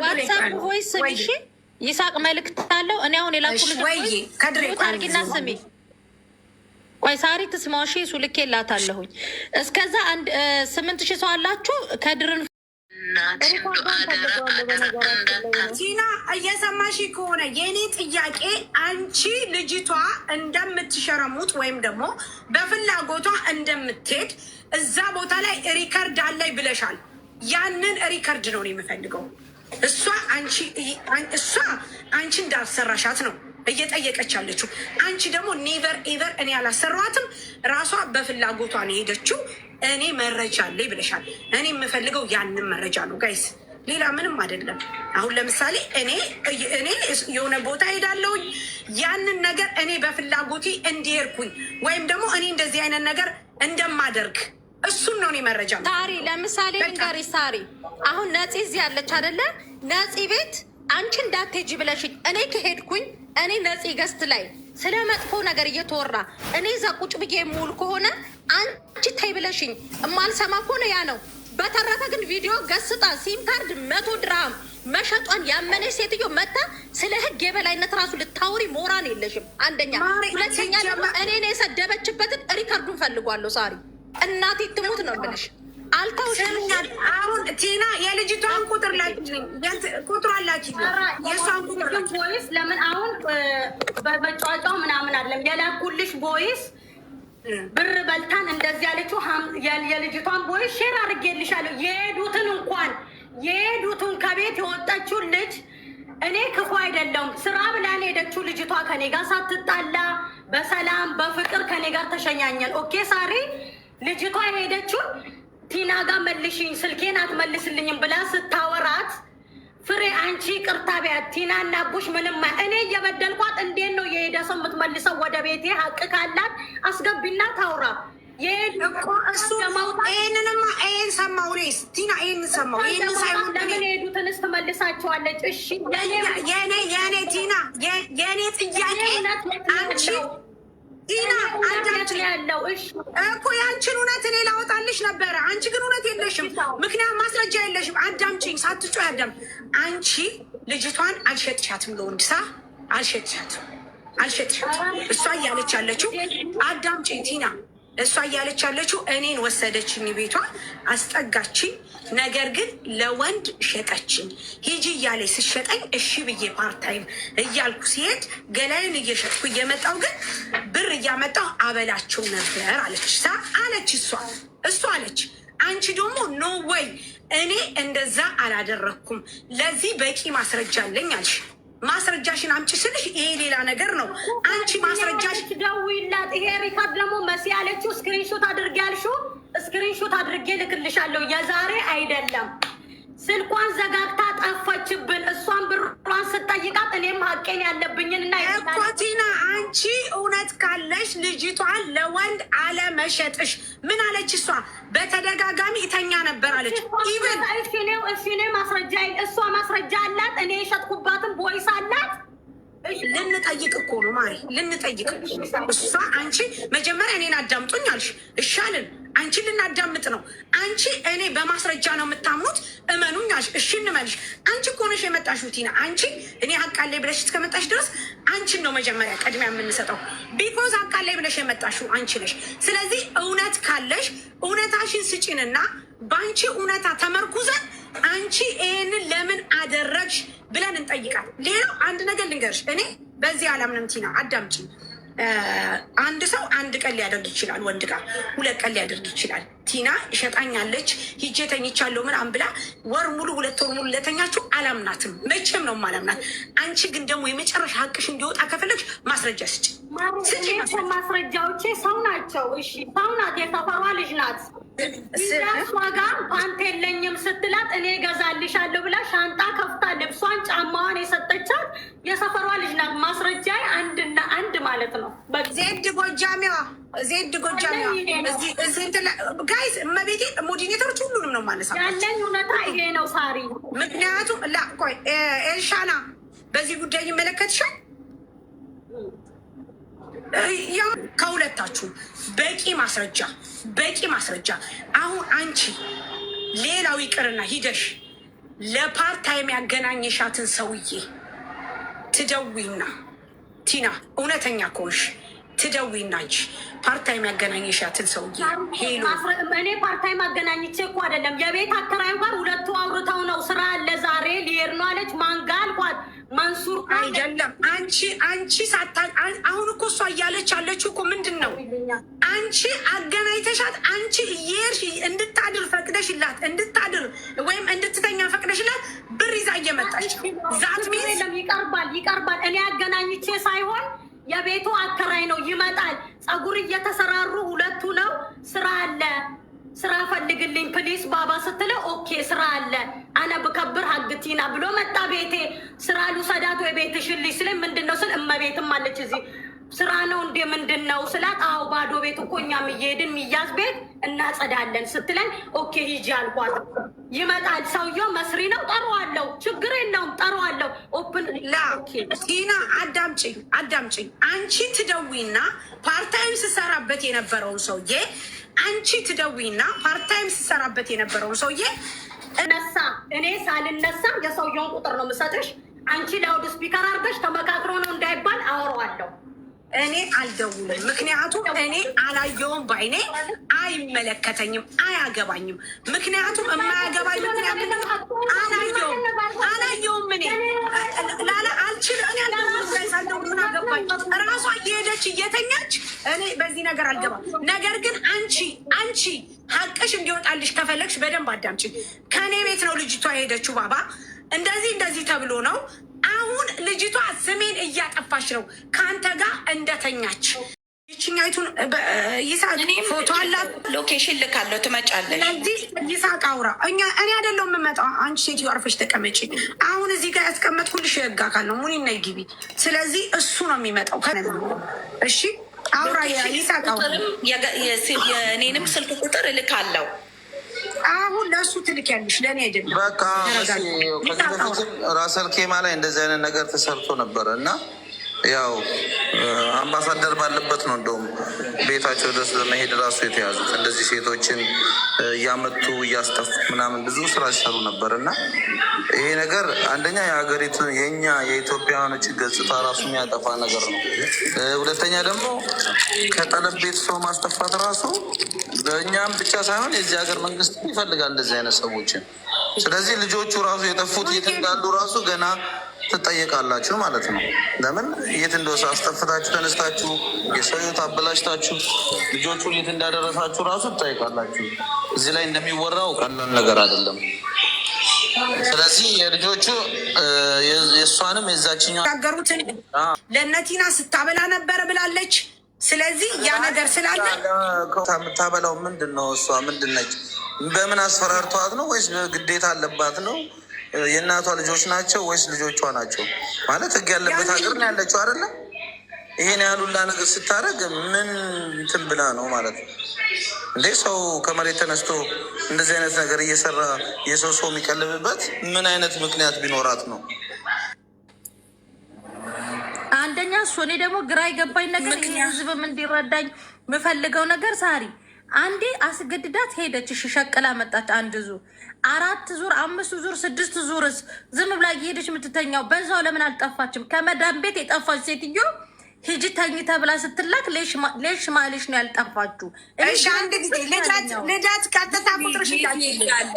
ዋትሳፕ ቮይስ ስሚሽ ይሳቅ መልዕክት አለው። እኔ አሁን የላኩልጊና ስሚ ቆይ ሳሪ ትስማው። እሺ እሱ ልኬላታለሁኝ። እስከዛ 8,000 ሰው አላችሁ ከድርን ቲና እየሰማሽ ከሆነ የእኔ ጥያቄ አንቺ ልጅቷ እንደምትሸረሙጥ ወይም ደግሞ በፍላጎቷ እንደምትሄድ እዛ ቦታ ላይ ሪከርድ አለኝ ብለሻል። ያንን ሪከርድ ነው የምፈልገው። እሷ አንቺ እንዳልሰራሻት ነው እየጠየቀች ያለችው። አንቺ ደግሞ ኔቨር ኤቨር እኔ አላሰራኋትም፣ ራሷ በፍላጎቷ ነው የሄደችው። እኔ መረጃ አለኝ ብለሻል። እኔ የምፈልገው ያንን መረጃ ነው ጋይስ፣ ሌላ ምንም አይደለም። አሁን ለምሳሌ እኔ የሆነ ቦታ ሄዳለሁኝ፣ ያንን ነገር እኔ በፍላጎቴ እንዲሄድኩኝ ወይም ደግሞ እኔ እንደዚህ አይነት ነገር እንደማደርግ እሱን ነው እኔ መረጃ ሳሪ። ለምሳሌ ንገሪ ሳሪ፣ አሁን ነፂ እዚህ ያለች አይደለ? ነፂ ቤት አንቺ እንዳትሄጂ ብለሽኝ እኔ ከሄድኩኝ እኔ ነፂ ገስት ላይ ስለ መጥፎ ነገር እየተወራ እኔ እዛ ቁጭ ብዬ የምውል ከሆነ አንቺ ተይ ብለሽኝ እማልሰማ ከሆነ ያ ነው። በተረፈ ግን ቪዲዮ ገስጣ ሲም ካርድ 100 ድርሃም መሸጧን ያመነች ሴትዮ መታ ስለ ህግ የበላይነት ራሱ ልታውሪ ሞራን የለሽም። አንደኛ። ሁለተኛ ደግሞ እኔን የሰደበችበትን ሪከርዱን ፈልጓለሁ። ሳሪ እናቴ ትሙት ነው ብለሽ አልተውሽም። አሁን ቲና የልጅቷን ቁጥር ላኪልኝ፣ ቁጥሩ አላኪልኝ፣ የእሷን ቁጥር ቦይስ ለምን አሁን በመጫወጫው ምናምን አለም የላኩልሽ ቦይስ ብር በልታን እንደዚህ ያለችው የልጅቷን ቦይስ ሼር አድርጌልሻለሁ። የሄዱትን ከቤት የወጣችውን ልጅ እኔ ክፉ አይደለም ስራ ብላን ሄደችው ልጅቷ ከኔ ጋር ሳትጣላ በሰላም በፍቅር ከኔ ጋር ተሸኛኘን። ኦኬ ሳሪ ልጅቷ የሄደችው ቲና ጋር መልሽኝ ስልኬን አትመልስልኝም ብላ ስታወራት ፍሬ አንቺ ቅርታ ቢያት ቲና እና ቡሽ ምንም እኔ እየበደልኳት እንዴት ነው የሄደ ሰው የምትመልሰው ወደ ቤቴ? ሀቅ ካላት አስገቢና ታውራ። ይህንንማ ይህን ሰማሁ እኔስ ቲና ይህን ሰማሁ። ይህን ሳይሆን ለምን የሄዱትንስ ትመልሳቸዋለች? እሺ የኔ ቲና የኔ ጥያቄ አንቺ ቲና አንዳችን ያለው እኮ ያንቺን እውነት እኔ ላወጣልሽ ነበረ። አንቺ ግን እውነት የለሽም፣ ምክንያት ማስረጃ የለሽም። አዳምጪኝ፣ ሳትጮ ያዳም አንቺ ልጅቷን አልሸጥሻትም፣ ለወንድ ሳ አልሸጥሻትም። እሷ እያለች ያለችው አዳምጪኝ ቲና፣ እሷ እያለች ያለችው እኔን ወሰደችኝ፣ ቤቷ አስጠጋችኝ፣ ነገር ግን ለወንድ ሸጠችኝ። ሂጂ እያለች ስሸጠኝ እሺ ብዬ ፓርታይም እያልኩ ሲሄድ ገላይን እየሸጥኩ እየመጣው ግን ብር እያመጣው አበላቸው ነበር አለች አለች እሷ አለች። አንቺ ደግሞ ኖ ወይ እኔ እንደዛ አላደረግኩም፣ ለዚህ በቂ ማስረጃ አለኝ አልሽ። ማስረጃሽን አምጪ ስልሽ ይሄ ሌላ ነገር ነው። አንቺ ማስረጃሽ ደውይላት። ይሄ ሪካርድ ደግሞ መሲ ያለችው ስክሪንሾት አድርጌ ያልሽው ስክሪንሾት አድርጌ ልክልሻለሁ። የዛሬ አይደለም። ስልኳን ዘጋግታ ጠፋችብን። እሷን ብሯን ስጠይቃት እኔም ሀቄን ያለብኝን እና እኮ ቲና አንቺ እውነት ካለሽ ልጅቷን ለወንድ አለመሸጥሽ ምን አለች? እሷ በተደጋጋሚ ይተኛ ነበር አለች። ኢቨን እኔ ማስረጃ እሷ ማስረጃ አላት። እኔ የሸጥኩባትን ቦይስ አላት። ልንጠይቅ እኮ ነው ማሪ፣ ልንጠይቅ። እሷ አንቺ መጀመሪያ እኔን አዳምጡኝ አልሽ፣ እሻልን አንቺ ልናዳምጥ ነው። አንቺ እኔ በማስረጃ ነው የምታምኑት እመኑኝ አልሽ፣ እሺ እንመልሽ። አንቺ እኮ ነሽ የመጣሽው ቲና። አንቺ እኔ ሀቃሌ ብለሽ እስከመጣሽ ድረስ አንቺን ነው መጀመሪያ ቅድሚያ የምንሰጠው። ቢኮዝ ሀቃሌ ብለሽ የመጣሽው አንቺ ነሽ። ስለዚህ እውነት ካለሽ እውነታሽን ስጪንና በአንቺ እውነታ ተመርኩዘን አንቺ ይህንን ለምን አደረግሽ ብለን እንጠይቃል። ሌላው አንድ ነገር ልንገርሽ፣ እኔ በዚህ አላምንም ቲና፣ አዳምጪ። አንድ ሰው አንድ ቀን ሊያደርግ ይችላል፣ ወንድ ጋር 2 ቀን ሊያደርግ ይችላል። ቲና እሸጣኛለች ሂጄ ተኝቻለሁ ምናምን ብላ ወር ሙሉ 2 ወር ሙሉ ለተኛችሁ አላምናትም፣ መቼም ነው ማላምናት። አንቺ ግን ደግሞ የመጨረሻ ሀቅሽ እንዲወጣ ከፈለግሽ ማስረጃ ስጭ። ማስረጃዎቼ ሰው ናቸው። እሺ ሰው ናት፣ የሰፈሯ ልጅ ናት። እሷ ጋር ፓንት የለኝም ስትላት እኔ እገዛልሻለሁ ብላ ሻንጣ ከፍታ ልብሷን ጫማዋን የሰጠቻት የሰፈሯ ልጅ ናት። ማስረጃ አንድና አንድ ማለት ነው። ዜድ ጎጃሚዋ፣ ዜድ ጎጃሚዋ። ጋይስ እመቤቴ ሞዲኔተሮች ሁሉንም ነው ማነሳ ያለኝ እውነታ ይሄ ነው ሳሪ። ምክንያቱም ቆይ ኤልሻና በዚህ ጉዳይ ይመለከትሻል። ያው ከሁለታችሁ በቂ ማስረጃ አሁን አንቺ ሌላው ይቅርና ሂደሽ ለፓርታይም ያገናኘሻትን ሰውዬ ትደዊና ቲና እውነተኛ ከሆንሽ ትደዊና አንቺ ፓርታይም ያገናኘሻትን ሰውዬ ሄሎ፣ እኔ ፓርታይም አገናኝቼ እኮ አይደለም የቤት አከራዩ ጋር ሁለቱ አውርተው ነው ስራ አለ ዛሬ ሊሄድ ነው አለች። ማንጋ አልኳት መንሱር አይደለም። አንቺ ሳታ አሁን እኮ እሷ እያለች ያለችው እኮ ምንድን ነው? አንቺ አገናኝተሻት አንቺ እየሄድሽ እንድታድር ፈቅደሽላት እንድታድር ወይም እንድትተኛ ፈቅደሽላት ብር ይዛ እየመጣች ዛት ሚለም ይቀርባል። እኔ አገናኝቼ ሳይሆን የቤቱ አከራይ ነው ይመጣል። ፀጉር እየተሰራሩ ሁለቱ ነው ስራ አለ ስራ ፈልግልኝ ፕሊስ ባባ ስትለው ኦኬ ስራ አለ አነ ብከብር ሀግቲና ብሎ መጣ ቤቴ። ስራ ልውሰዳት ወይ ቤትሽን ልይ ስለኝ ምንድን ነው ስል እመቤትም አለች እዚህ ስራ ነው እንዴ ምንድን ነው ስላት አዎ ባዶ ቤት እኮ እኛም እየሄድን ሚያዝ ቤት እናጸዳለን ስትለኝ ኦኬ ሂጂ አልኳት። ይመጣል ሰውየው መስሪ ነው ጠራዋለሁ፣ ችግር የለውም ጠራዋለሁ። ኦፕን ቲና አዳምጪኝ። አንቺ ትደዊና ፓርታይም ስሰራበት የነበረውን ሰውዬ አንቺ ትደዊና ፓርታይም ስሰራበት የነበረውን ሰውዬ እነሳ እኔ ሳልነሳ የሰውየውን ቁጥር ነው የምሰጥሽ። አንቺ ላውድ ስፒከር አድርገሽ ተመካክሮ ነው እንዳይባል አወራዋለሁ። እኔ አልደውልም፣ ምክንያቱም እኔ አላየውም፣ ባይኔ አይመለከተኝም፣ አያገባኝም። ምክንያቱም የማያገባኝ ምክንያቱም አላየውም እኔ አልችልም። እኔ ምን አገባኝ? ራሷ እየሄደች እየተኛች እኔ በዚህ ነገር አልገባም። ነገር ግን አንቺ ሀቅሽ እንዲወጣልሽ ከፈለግሽ በደንብ አዳምጪ። ከእኔ ቤት ነው ልጅቷ የሄደችው ባባ እንደዚህ ተብሎ ነው። አሁን ልጅቷ ስሜን እያጠፋች ነው ከአንተ ጋር እንደተኛች። ይችኛይቱን ይሳቅ ፎቶ አላት፣ ሎኬሽን ልካለው ትመጫለሽ። ስለዚህ ይሳቅ አውራ። እኔ አይደለሁ የምመጣው፣ አንቺ ሴትዮ አርፈሽ ተቀመጪ። አሁን እዚህ ጋር ያስቀመጥኩልሽ የህግ አካል ነው፣ ሙኒና ይግቢ። ስለዚህ እሱ ነው የሚመጣው። እሺ አውራ፣ ይሳቅ አውራ። የእኔንም ስልክ ቁጥር እልካለው። አሁን ለእሱ ትልኪያለሽ፣ ለእኔ አይደለም። በቃ ከዚህ በፊትም ራሰል ኬማ ላይ እንደዚህ አይነት ነገር ተሰርቶ ነበረ እና ያው አምባሳደር ባለበት ነው እንደውም ቤታቸው ድረስ ለመሄድ ራሱ የተያዙት። እንደዚህ ሴቶችን እያመጡ እያስጠፉ ምናምን ብዙ ስራ ሲሰሩ ነበር እና ይሄ ነገር አንደኛ የሀገሪቱ የኛ የኢትዮጵያውያኖች ገጽታ ራሱ የሚያጠፋ ነገር ነው። ሁለተኛ ደግሞ ከጠለብ ቤት ሰው ማስጠፋት ራሱ ለእኛም ብቻ ሳይሆን የዚህ ሀገር መንግስት ይፈልጋል እንደዚህ አይነት ሰዎችን። ስለዚህ ልጆቹ ራሱ የጠፉት የት እንዳሉ ራሱ ገና ትጠየቃላችሁ ማለት ነው። ለምን የት እንደወሰ አስጠፍታችሁ ተነስታችሁ የሰው ህይወት አበላሽታችሁ ልጆቹን የት እንዳደረሳችሁ ራሱ ትጠይቃላችሁ። እዚህ ላይ እንደሚወራው ቀላል ነገር አይደለም። ስለዚህ የልጆቹ የእሷንም የዛችኛው ያገሩትን ለነቲና ስታበላ ነበረ ብላለች። ስለዚህ ያ ነገር ስላለ የምታበላው ምንድን ነው? እሷ ምንድን ነች? በምን አስፈራርተዋት ነው ወይስ ግዴታ አለባት ነው? የእናቷ ልጆች ናቸው ወይስ ልጆቿ ናቸው? ማለት ህግ ያለበት ሀገር ነው ያለችው አይደለ? ይሄን ያሉላ ነገር ስታደርግ ምን እንትን ብላ ነው ማለት ነው እንዴ? ሰው ከመሬት ተነስቶ እንደዚህ አይነት ነገር እየሰራ የሰው የሚቀልብበት ምን አይነት ምክንያት ቢኖራት ነው? አንደኛ እሱ እኔ ደግሞ ግራ የገባኝ ነገር ህዝብም እንዲረዳኝ የምፈልገው ነገር ሳሪ አንዴ አስገድዳት ሄደች። እሺ ሸቅላ መጣች። 1 ዙር 4 ዙር 5 ዙር 6 ዙርስ ዝም ብላ እየሄደች የምትተኛው በዛው ለምን አልጠፋችም? ከመዳም ቤት የጠፋች ሴትዮ ሂጂ ተኝ ተብላ ስትላክ ሌሽ ማሌሽ ነው ያልጠፋችሁ። እሺ አንድ ጊዜ ልደት ቀጥታ ቁጥር ሽላል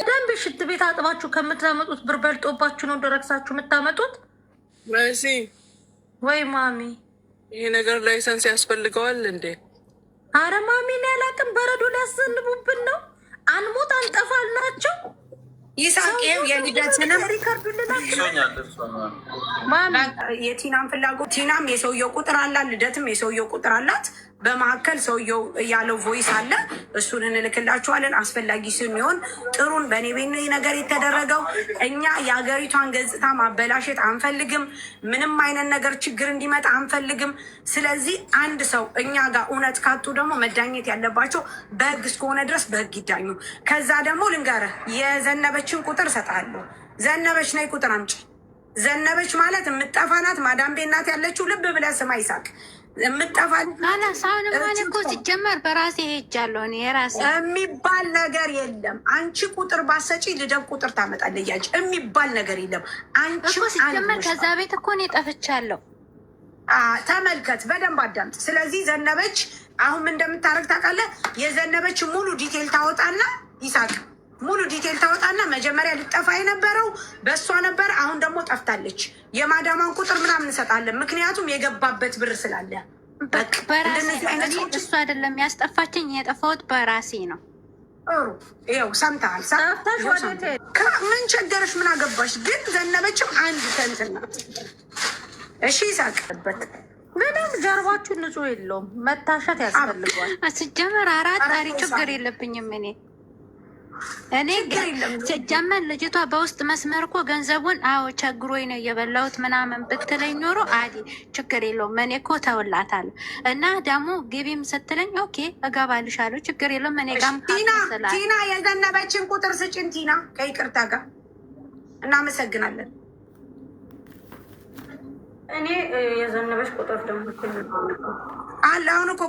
ደንብ ሽት ቤት አጥባችሁ ከምታመጡት ብር በልጦባችሁ ነው ደረክሳችሁ የምታመጡት። መሲ ወይ ማሚ ይሄ ነገር ላይሰንስ ያስፈልገዋል እንዴ? አረ ማሚ ነው ያላቅም። በረዶ ሊያሰንቡብን ነው። አንሞት አንጠፋል ናቸው። ይሳቄው የልደትንም ሪከርዱ ልናቸው የቲናም ፍላጎት ቲናም የሰውየው ቁጥር አላት፣ ልደትም የሰውየው ቁጥር አላት። በመካከል ሰውየው ያለው ቮይስ አለ። እሱን እንልክላችኋለን። አስፈላጊ ሲሆን ጥሩን በእኔ ቤት ነገር የተደረገው እኛ የሀገሪቷን ገጽታ ማበላሸት አንፈልግም። ምንም አይነት ነገር ችግር እንዲመጣ አንፈልግም። ስለዚህ አንድ ሰው እኛ ጋር እውነት ካጡ ደግሞ መዳኘት ያለባቸው በህግ እስከሆነ ድረስ በህግ ይዳኙ። ከዛ ደግሞ ልንገርህ የዘነበችን ቁጥር እሰጥሃለሁ። ዘነበች ነይ ቁጥር አምጪ። ዘነበች ማለት የምጠፋናት ማዳም ቤት ናት ያለችው። ልብ ብለህ ስማ ይሳቅ ሳሁን ማን እኮ ሲጀመር በራሴ ሄጃለሁ። እኔ የራሴ የሚባል ነገር የለም። አንቺ ቁጥር ባሰጪ ልደብ ቁጥር ታመጣለች። ያንቺ የሚባል ነገር የለም። አንቺ እኮ ሲጀመር ከዛ ቤት እኮ እኔ ጠፍቻለሁ። ተመልከት፣ በደንብ አዳምጥ። ስለዚህ ዘነበች አሁን ምን እንደምታደርግ ታውቃለህ? የዘነበች ሙሉ ዲቴል ታወጣና ይሳቅ ሙሉ ዲቴል ታወጣና መጀመሪያ ልጠፋ የነበረው በእሷ ነበር። አሁን ደግሞ ጠፍታለች። የማዳማን ቁጥር ምናምን እንሰጣለን። ምክንያቱም የገባበት ብር ስላለ እሱ አይደለም ያስጠፋችኝ፣ የጠፋሁት በራሴ ነው። ይኸው ሰምተሃል። ምን ቸገረሽ? ምን አገባሽ? ግን ዘነበችም አንድ ተንትን ናት። እሺ ይሳቅበት። ምንም ጀርባችሁ ንጹህ የለውም። መታሸት ያስፈልገዋል። ሲጀመር አራጣሪ ችግር የለብኝም እኔ ሲጀመር ልጅቷ በውስጥ መስመር እኮ ገንዘቡን ቸግሮኝ ነው የበላሁት ምናምን ብትለኝ ኖሮ አዲ ችግር የለውም። እኔ እኮ ተውላታለሁ። እና ደግሞ ግቢም ስትለኝ ኦኬ እገባልሻለሁ ችግር የለውም። እኔ ጋም ቲና የዘነበችን ቁጥር ስጭን። ቲና ከይቅርታ ጋር እናመሰግናለን። እኔ የዘነበች ቁጥር ደግሞ አለ አሁን እኮ